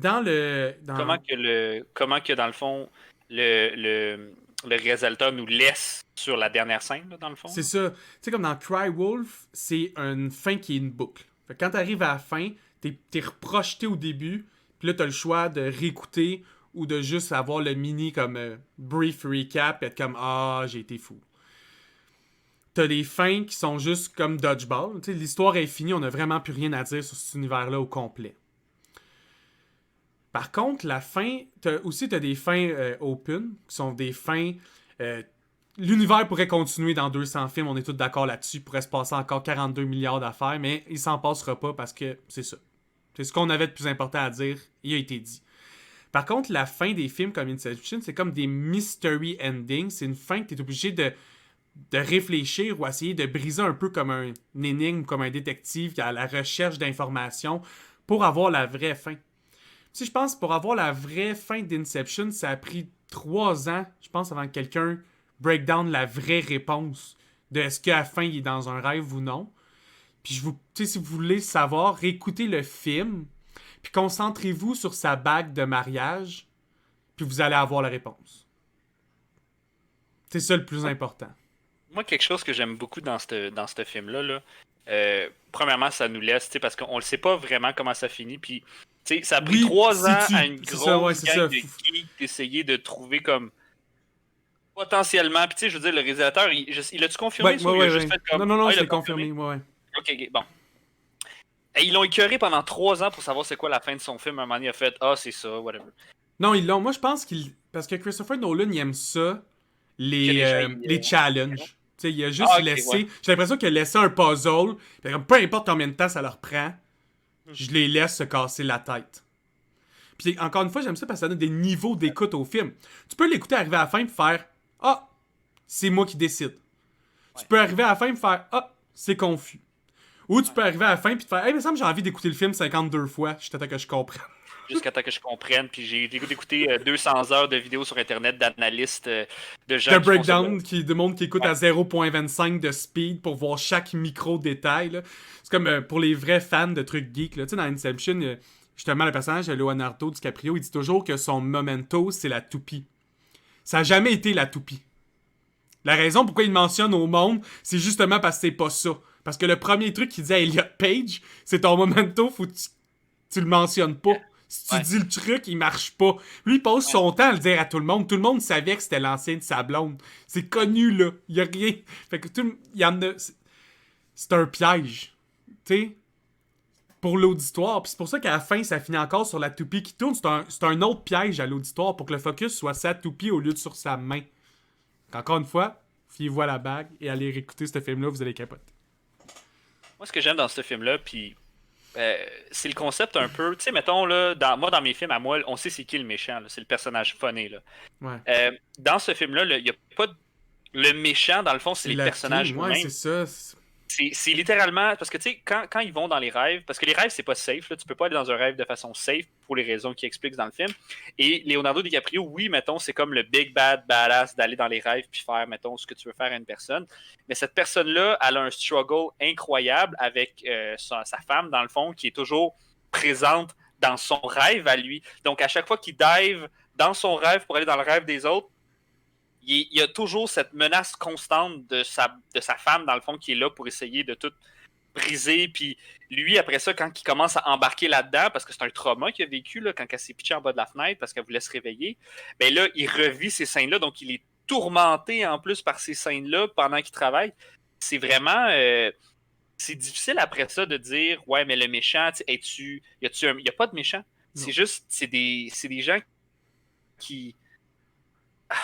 S1: Comment
S2: que dans le fond, le réalisateur nous laisse sur la dernière scène, là, dans le fond.
S1: C'est ça. Tu sais, comme dans Cry Wolf, c'est une fin qui est une boucle. Fait que quand t'arrives à la fin, t'es reprojeté au début, puis là, t'as le choix de réécouter ou de juste avoir le mini comme brief recap et être comme ah, j'ai été fou. T'as des fins qui sont juste comme dodgeball. Tu sais, l'histoire est finie, on n'a vraiment plus rien à dire sur cet univers-là au complet. Par contre, la fin, t'as des fins open, qui sont des fins. L'univers pourrait continuer dans 200 films, on est tous d'accord là-dessus. Il pourrait se passer encore 42 milliards d'affaires, mais il s'en passera pas parce que c'est ça. C'est ce qu'on avait de plus important à dire, il a été dit. Par contre, la fin des films comme Inception, c'est comme des mystery endings. C'est une fin que tu es obligé de réfléchir ou essayer de briser un peu comme un énigme, comme un détective qui a la recherche d'informations pour avoir la vraie fin. Tu sais, je pense pour avoir la vraie fin d'Inception, ça a pris 3 ans, je pense, avant que quelqu'un break down la vraie réponse de est-ce qu'à la fin, il est dans un rêve ou non. Puis, tu sais, si vous voulez savoir, réécoutez le film, puis concentrez-vous sur sa bague de mariage, puis vous allez avoir la réponse. C'est ça le plus important.
S2: Moi, quelque chose que j'aime beaucoup dans ce film-là, là, premièrement, ça nous laisse, parce qu'on ne sait pas vraiment comment ça finit, puis ça a pris 3 ans à une grosse gang de geeks d'essayer de trouver comme potentiellement, puis je veux dire, le réalisateur, il a-tu confirmé?
S1: Ouais, il a juste fait comme... Non, c'est confirmé, ouais.
S2: Ok, bon. Et ils l'ont écœuré pendant 3 ans pour savoir c'est quoi la fin de son film. Un moment donné, il a fait « Ah, c'est ça, whatever ».
S1: Non, ils l'ont. Moi, je pense parce que Christopher Nolan, il aime ça, les challenges. Tu sais, il a juste laissé... Ouais. J'ai l'impression qu'il a laissé un puzzle, puis comme peu importe combien de temps ça leur prend, je les laisse se casser la tête. Puis encore une fois, j'aime ça parce que ça donne des niveaux d'écoute au film. Tu peux l'écouter arriver à la fin et faire « Ah, c'est moi qui décide ». Tu peux arriver à la fin et faire « Ah, c'est confus ». Ou tu peux arriver à la fin et te faire « Hey, il me semble que j'ai envie d'écouter le film 52 fois, jusqu'à temps que je comprenne. »
S2: Jusqu'à temps que je comprenne. Puis j'ai écouté 200 heures de vidéos sur Internet d'analystes, de gens
S1: de breakdown de monde qui écoute à 0.25 de speed pour voir chaque micro-détail. C'est comme pour les vrais fans de trucs geeks. Tu sais, dans Inception, justement, le personnage de Leonardo DiCaprio, il dit toujours que son memento, c'est la toupie. Ça n'a jamais été la toupie. La raison pourquoi il mentionne au monde, c'est justement parce que c'est pas ça. Parce que le premier truc qu'il dit à Elliot Page, c'est ton memento, faut que tu le mentionnes pas. Si tu dis le truc, il marche pas. Lui, il passe son temps à le dire à tout le monde. Tout le monde savait que c'était l'ancien de sa blonde. C'est connu, là. Il y a rien. Fait que il y en a... C'est un piège. Tu sais? Pour l'auditoire. Puis c'est pour ça qu'à la fin, ça finit encore sur la toupie qui tourne. C'est un autre piège à l'auditoire pour que le focus soit sa toupie au lieu de sur sa main. Encore une fois, fiez-vous à la bague et allez réécouter ce film-là, vous allez capoter.
S2: Moi, ce que j'aime dans ce film-là, puis c'est le concept un peu... Tu sais, mettons, là, dans mes films, à moi, on sait c'est qui le méchant, là, c'est le personnage funny, là.
S1: Ouais.
S2: Dans ce film-là, il n'y a pas... Le méchant, dans le fond, c'est les personnages
S1: humains. Ouais, c'est ça.
S2: c'est littéralement. Parce que tu sais, quand ils vont dans les rêves, parce que les rêves, c'est pas safe, là, tu peux pas aller dans un rêve de façon safe pour les raisons qu'ils expliquent dans le film. Et Leonardo DiCaprio, oui, mettons, c'est comme le big bad badass d'aller dans les rêves puis faire, mettons, ce que tu veux faire à une personne. Mais cette personne-là, elle a un struggle incroyable avec sa femme, dans le fond, qui est toujours présente dans son rêve à lui. Donc, à chaque fois qu'il dive dans son rêve pour aller dans le rêve des autres, il y a toujours cette menace constante de sa femme, dans le fond, qui est là pour essayer de tout briser. Puis lui, après ça, quand il commence à embarquer là-dedans, parce que c'est un trauma qu'il a vécu là, quand elle s'est pitchée en bas de la fenêtre parce qu'elle voulait se réveiller, ben là, il revit ces scènes-là. Donc, il est tourmenté en plus par ces scènes-là pendant qu'il travaille. C'est vraiment... c'est difficile après ça de dire, ouais, mais le méchant, il n'y a pas de méchant.
S1: Non.
S2: C'est juste, c'est des gens qui...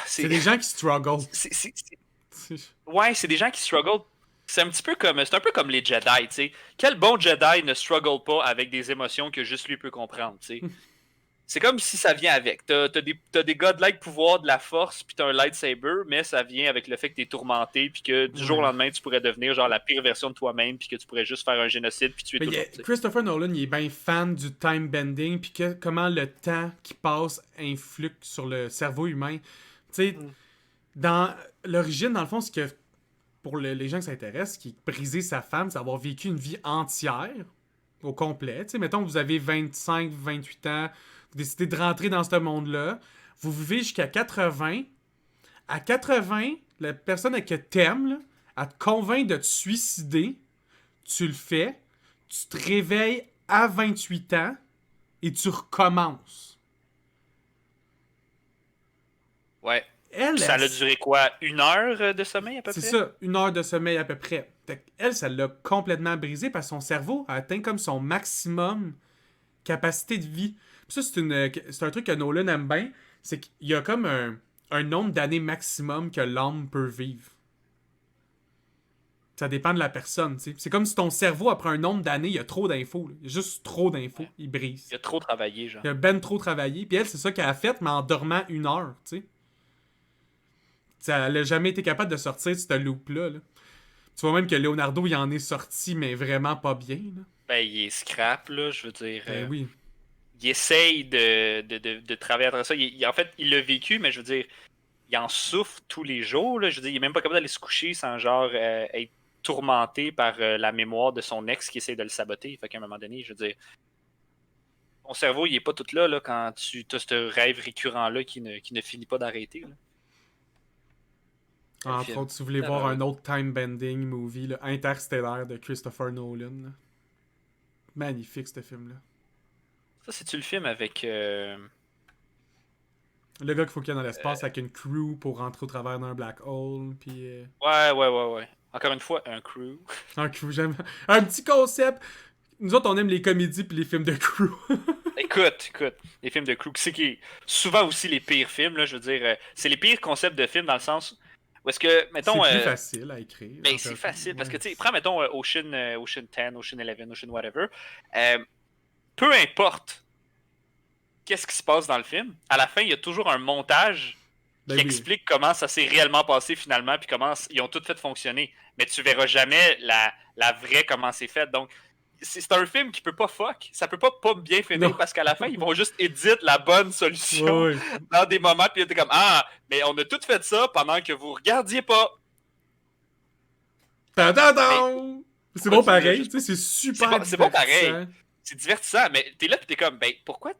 S1: C'est des gens qui struggle.
S2: Ouais, c'est des gens qui struggle. C'est un peu comme les Jedi, tu sais. Quel bon Jedi ne struggle pas avec des émotions que juste lui peut comprendre, tu sais. C'est comme si ça vient avec. T'as des godlike pouvoirs de la force, puis t'as un lightsaber, mais ça vient avec le fait que t'es tourmenté, puis que du jour au lendemain, tu pourrais devenir genre la pire version de toi-même, puis que tu pourrais juste faire un génocide, puis tuer tout le monde.
S1: Christopher Nolan, il est bien fan du time bending, puis comment le temps qui passe influe sur le cerveau humain. Tu sais, dans l'origine, dans le fond, ce que pour les gens qui s'intéressent, qui est briser sa femme, c'est avoir vécu une vie entière, au complet. Tu sais, mettons que vous avez 25, 28 ans, vous décidez de rentrer dans ce monde-là, vous vivez jusqu'à 80. À 80, la personne que t'aimes, là, elle te convainc de te suicider, tu le fais, tu te réveilles à 28 ans et tu recommences.
S2: Ouais. Ça a duré quoi? 1 heure de sommeil à peu près?
S1: C'est ça, 1 heure de sommeil à peu près. Elle, ça l'a complètement brisé parce que son cerveau a atteint comme son maximum capacité de vie. Puis ça, c'est un truc que Nolan aime bien, c'est qu'il y a comme un nombre d'années maximum que l'homme peut vivre. Ça dépend de la personne, tu sais. C'est comme si ton cerveau, après un nombre d'années, il y a trop d'infos. Là. Il y a juste trop d'infos. Il brise.
S2: Il a trop travaillé, genre.
S1: Il a ben trop travaillé. Puis elle, c'est ça qu'elle a fait, mais en dormant 1 heure, tu sais. Elle n'a jamais été capable de sortir de ce loop-là. Là. Tu vois même que Leonardo, il en est sorti, mais vraiment pas bien. Là.
S2: Ben, il est scrap, là, je veux dire.
S1: Ben oui.
S2: Il essaye de travailler à travers ça. En fait, il l'a vécu, mais je veux dire, il en souffre tous les jours. Là. Je veux dire, il est même pas capable d'aller se coucher sans, genre, être tourmenté par la mémoire de son ex qui essaie de le saboter. Fait qu'à un moment donné, je veux dire, ton cerveau, il est pas tout là quand tu as ce rêve récurrent-là qui ne finit pas d'arrêter. Là.
S1: Entre autres, si vous voulez voir un autre time-bending movie, là, Interstellar de Christopher Nolan. Là. Magnifique, ce film-là.
S2: Ça, c'est-tu le film avec...
S1: Le gars qu'il faut qu'il y ait dans l'espace avec une crew pour rentrer au travers d'un black hole, puis...
S2: Ouais. Encore une fois, un crew.
S1: Un crew, j'aime... Un petit concept! Nous autres, on aime les comédies puis les films de crew.
S2: Écoute, les films de crew, c'est qui souvent aussi les pires films, là, je veux dire, c'est les pires concepts de films dans le sens... Ou est-ce que, mettons...
S1: C'est plus facile à écrire.
S2: Ben, c'est facile, parce que, tu sais, prends, mettons, Ocean 10, Ocean 11, Ocean whatever. Peu importe qu'est-ce qui se passe dans le film, à la fin, il y a toujours un montage qui explique comment ça s'est réellement passé finalement, puis comment ils ont tout fait fonctionner. Mais tu verras jamais la vraie comment c'est fait. Donc, c'est un film qui peut pas fuck. Ça peut pas bien finir parce qu'à la fin, ils vont juste éditer la bonne solution dans des moments. Puis t'es comme, ah, mais on a tout fait ça pendant que vous regardiez pas.
S1: C'est bon pareil. C'est super
S2: c'est bon pareil. C'est divertissant, mais t'es là puis t'es comme, ben pourquoi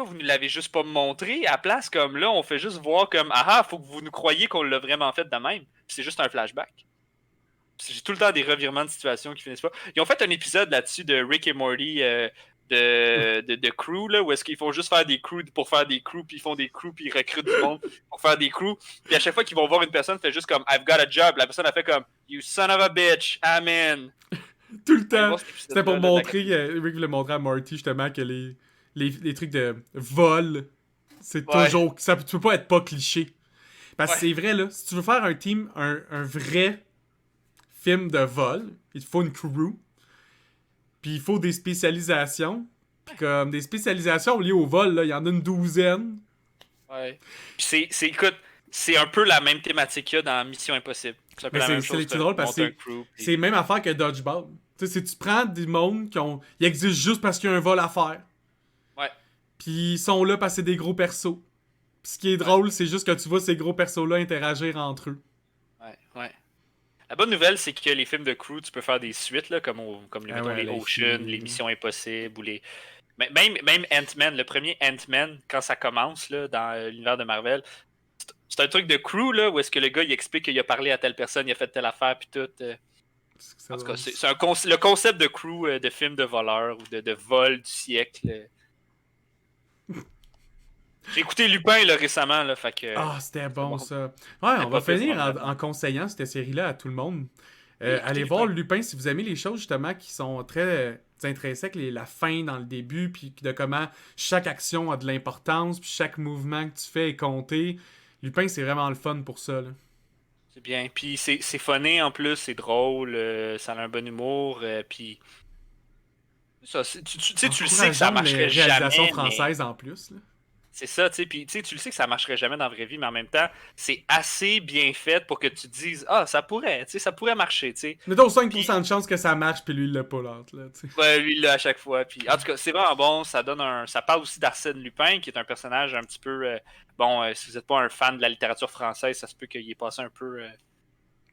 S2: vous ne l'avez juste pas montré à la place comme là, on fait juste voir comme, faut que vous nous croyiez qu'on l'a vraiment fait de même. Puis c'est juste un flashback. J'ai tout le temps des revirements de situation qui finissent pas. Ils ont fait un épisode là-dessus de Rick et Morty de crew, là, où est-ce qu'ils font juste faire des crews pour faire des crews, puis ils font des crews, puis ils recrutent du monde pour faire des crews. Puis à chaque fois qu'ils vont voir une personne, fait juste comme I've got a job. La personne a fait comme You son of a bitch, I'm in.
S1: Tout le temps. C'était pour montrer, Rick voulait montrer à Morty justement que les trucs de vol, c'est toujours. Ça peut pas être pas cliché. Parce que c'est vrai, là, si tu veux faire un vrai film de vol, il te faut une crew, puis il faut des spécialisations. Puis comme des spécialisations liées au vol, il y en a une 12aine.
S2: Ouais. Puis écoute, c'est un peu la même thématique qu'il y a dans Mission Impossible. C'est un peu
S1: Mais
S2: la même
S1: c'est
S2: chose.
S1: c'est drôle parce que c'est la même affaire que Dodgeball. Tu sais, si tu prends des mondes ils existent juste parce qu'il y a un vol à faire.
S2: Ouais,
S1: Puis ils sont là parce que c'est des gros persos. Puis ce qui est
S2: ouais,
S1: drôle, c'est juste que tu vois ces gros persos-là interagir entre eux.
S2: ouais, ouais. La bonne nouvelle, c'est que les films de crew, tu peux faire des suites, là, comme
S1: Ah
S2: mettons,
S1: ouais,
S2: les Ocean, les
S1: l'infini.
S2: Missions Impossibles, ou les. Même Ant-Man, le premier Ant-Man, quand ça commence là, dans l'univers de Marvel, c'est un truc de crew là, où est-ce que le gars il explique qu'il a parlé à telle personne, il a fait telle affaire, puis tout.
S1: C'est
S2: En tout cas,
S1: drôle.
S2: le concept de crew de film de voleur ou de vol du siècle. J'ai écouté Lupin là, récemment, là, fait que
S1: Ah, c'était
S2: c'est
S1: bon
S2: bon.
S1: ça. Ouais, on
S2: C'était
S1: va
S2: pas pire, ça
S1: finir
S2: m'a mis la
S1: en
S2: dedans.
S1: conseillant cette série-là à tout le monde.
S2: Oui, écoutez
S1: Allez voir
S2: Lupin.
S1: Lupin si vous aimez les choses justement qui sont très intrinsèques, la fin dans le début, puis de comment chaque action a de l'importance, puis chaque mouvement que tu fais est compté. Lupin, c'est vraiment le fun pour ça. Là.
S2: C'est bien. Puis c'est funné en plus, c'est drôle, ça a un bon humour, puis ça, tu sais, tu le sais que ça
S1: Encourageons les
S2: marcherait
S1: réalisations
S2: jamais, mais
S1: françaises en plus. Là.
S2: c'est ça, tu sais, puis tu sais, tu le sais que ça marcherait jamais dans la vraie vie, mais en même temps, c'est assez bien fait pour que tu te dises, ah, ça pourrait, tu sais, ça pourrait marcher, tu sais.
S1: Mettons
S2: Puis
S1: 5% de chance que ça marche, puis lui, il l'a pas l'autre. Là, tu sais.
S2: ouais, lui, là, à chaque fois. Puis, en tout cas, c'est vraiment bon. Ça parle aussi d'Arsène Lupin, qui est un personnage un petit peu. Bon, si vous n'êtes pas un fan de la littérature française, ça se peut qu'il est passé un peu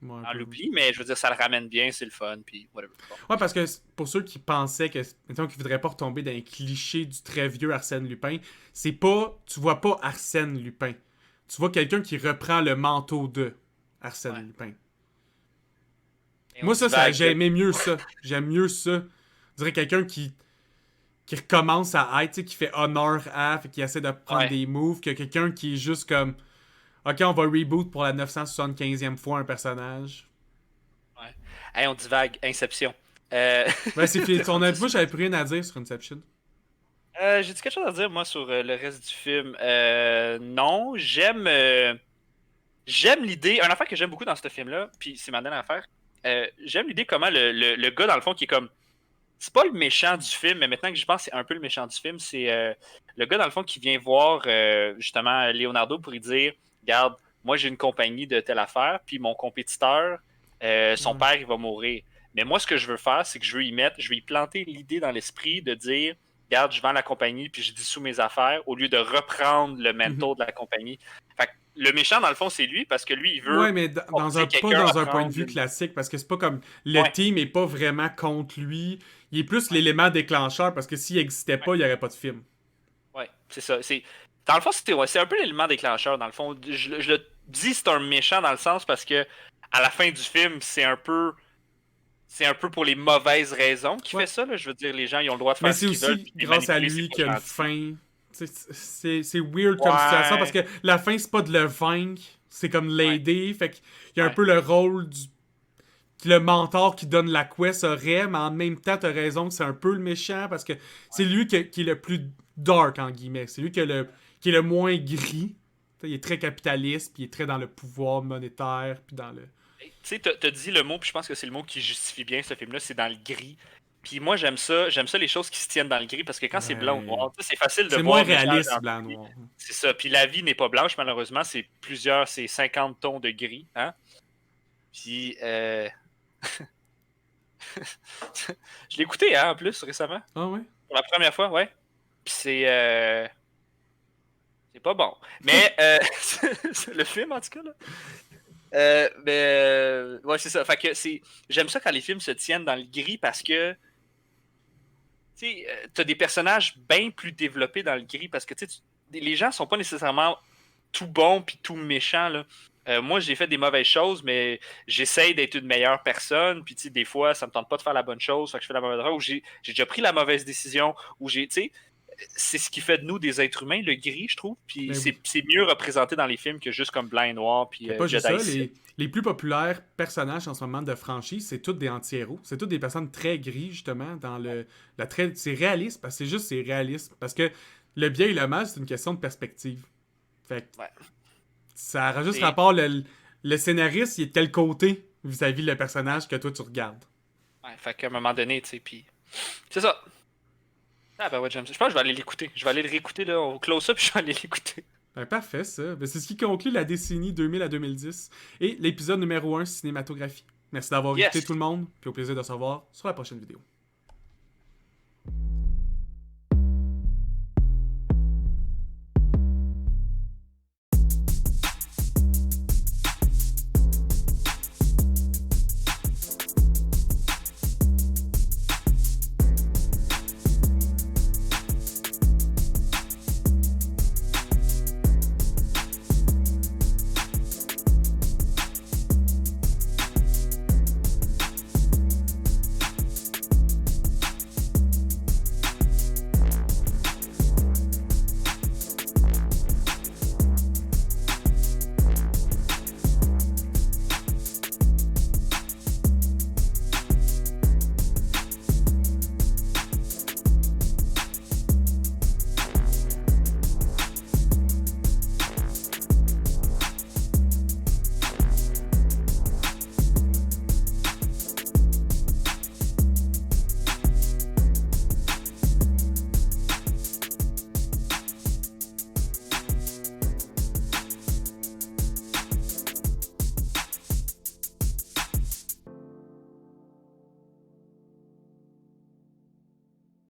S1: Ouais, un
S2: en
S1: peu.
S2: l'oubli, mais je veux dire, ça le ramène bien, c'est le fun, puis whatever. Bon.
S1: Ouais, parce que pour ceux qui pensaient que, mettons, qu'ils voudraient pas retomber dans un cliché du très vieux Arsène Lupin, c'est pas, tu vois pas Arsène Lupin. Tu vois quelqu'un qui reprend le manteau de
S2: Ouais.
S1: Arsène Lupin.
S2: Et on
S1: Moi, ça,
S2: divague.
S1: j'aimais mieux ça. J'aime mieux ça. Je dirais quelqu'un qui recommence à être, tu sais, qui fait honneur à, fait qui essaie de prendre
S2: Ouais.
S1: des moves, que quelqu'un qui est juste comme, ok, on va reboot pour la 975e fois un personnage.
S2: Ouais. Hey, on divague. Inception. Euh...
S1: Ben, c'est fini.
S2: t'es rendu
S1: Moi,
S2: sur-
S1: j'avais plus rien à dire sur Inception.
S2: J'ai-tu quelque chose à dire, moi, sur le reste du film? Non, j'aime l'idée. Un affaire que j'aime beaucoup dans ce film-là, puis c'est ma dernière affaire. J'aime l'idée comment le gars, dans le fond, qui est comme. C'est pas le méchant du film, mais maintenant que j'y pense, c'est un peu le méchant du film. C'est le gars, dans le fond, qui vient voir justement Leonardo pour lui dire regarde, moi j'ai une compagnie de telle affaire, puis mon compétiteur, son
S1: Ouais.
S2: père, il va mourir. Mais moi, ce que je veux faire, c'est que je vais y planter l'idée dans l'esprit de dire regarde, je vends la compagnie, puis je dissous mes affaires, au lieu de reprendre le
S1: Mhm.
S2: mentor de la compagnie. Fait que le méchant, dans le fond, c'est lui, parce que lui, il veut
S1: Ouais, mais
S2: forcer
S1: pas
S2: quelqu'un à
S1: dans un point de
S2: prendre
S1: vue
S2: une.
S1: classique, parce que c'est pas comme le
S2: Ouais,
S1: team est pas vraiment contre lui. Il est plus
S2: ouais.
S1: l'élément déclencheur, parce que s'il existait
S2: Ouais.
S1: pas, il y aurait pas de film.
S2: Ouais, c'est ça. Dans le fond, c'est un peu l'élément déclencheur. Dans le fond, je le dis, c'est un méchant dans le sens parce que à la fin du film, c'est un peu pour les mauvaises raisons qu'il
S1: Ouais.
S2: fait ça. Là. Je veux dire, les gens, ils ont le droit de
S1: Mais
S2: faire ce
S1: c'est
S2: qu'ils veulent,
S1: aussi
S2: puis de les
S1: grâce à
S2: manipuler, c'est
S1: lui
S2: pas
S1: qu'il y a une
S2: gentil.
S1: fin. C'est weird comme situation, parce
S2: Ouais,
S1: que la fin, c'est pas de le vaincre, c'est comme
S2: ouais,
S1: l'aider. Fait qu'il y a un
S2: ouais,
S1: peu le rôle du le mentor qui donne la quest aurait, mais en même temps, t'as raison que c'est un peu le méchant parce que c'est
S2: ouais.
S1: lui qui est le plus dark, en guillemets. C'est lui qui est le moins gris. Il est très capitaliste, puis il est très dans le pouvoir monétaire, puis dans le.
S2: Tu sais, t'as dit le mot, puis je pense que c'est le mot qui justifie bien ce film-là, c'est dans le gris. Puis moi, j'aime ça les choses qui se tiennent dans le gris, parce que quand c'est blanc ou
S1: Ouais.
S2: noir, tu sais, c'est facile de
S1: C'est moins
S2: voir méchant,
S1: réaliste,
S2: gentil.
S1: blanc-noir.
S2: C'est ça. Puis la vie n'est pas blanche, malheureusement, c'est 50 tons de gris, hein. Puis, je l'ai écouté, hein, en plus, récemment.
S1: Ah ouais?
S2: Pour la première fois, ouais. Puis c'est pas bon. Mais, c'est le film, en tout cas, là. Ouais, c'est ça. Fait que j'aime ça quand les films se tiennent dans le gris parce que, tu sais, t'as des personnages bien plus développés dans le gris parce que, tu sais, les gens sont pas nécessairement tout bons puis tout méchants, là. Moi, j'ai fait des mauvaises choses, mais j'essaye d'être une meilleure personne. Puis, tu sais, des fois, ça me tente pas de faire la bonne chose, fait que je fais la mauvaise erreur, ou j'ai déjà pris la mauvaise décision, ou tu sais, c'est ce qui fait de nous des êtres humains, le gris, je trouve. Puis,
S1: Ben oui.
S2: c'est mieux représenté dans les films que juste comme blanc et noir, puis
S1: Mais pas juste
S2: Jedi
S1: ça,
S2: Sith.
S1: les plus populaires personnages en ce moment de franchise, c'est tous des anti-héros. C'est toutes des personnes très gris, justement, dans c'est réaliste, parce que c'est réaliste. Parce que le bien et le mal, c'est une question de perspective. Fait que
S2: Ouais.
S1: ça a juste
S2: C'est,
S1: rapport, le scénariste, il est de quel côté vis-à-vis le personnage que toi tu regardes.
S2: ouais, fait qu'à un moment donné, tu sais, puis. C'est ça. Ah, ben ouais, j'aime ça. Je pense que je vais aller l'écouter. Je vais aller le réécouter, là. On close ça, puis je vais aller l'écouter.
S1: Ben, parfait, ça. Ben, c'est ce qui conclut la décennie 2000 à 2010 et l'épisode numéro 1 cinématographie. Merci d'avoir écouté
S2: Yes!
S1: tout le monde, puis au plaisir de se revoir sur la prochaine vidéo.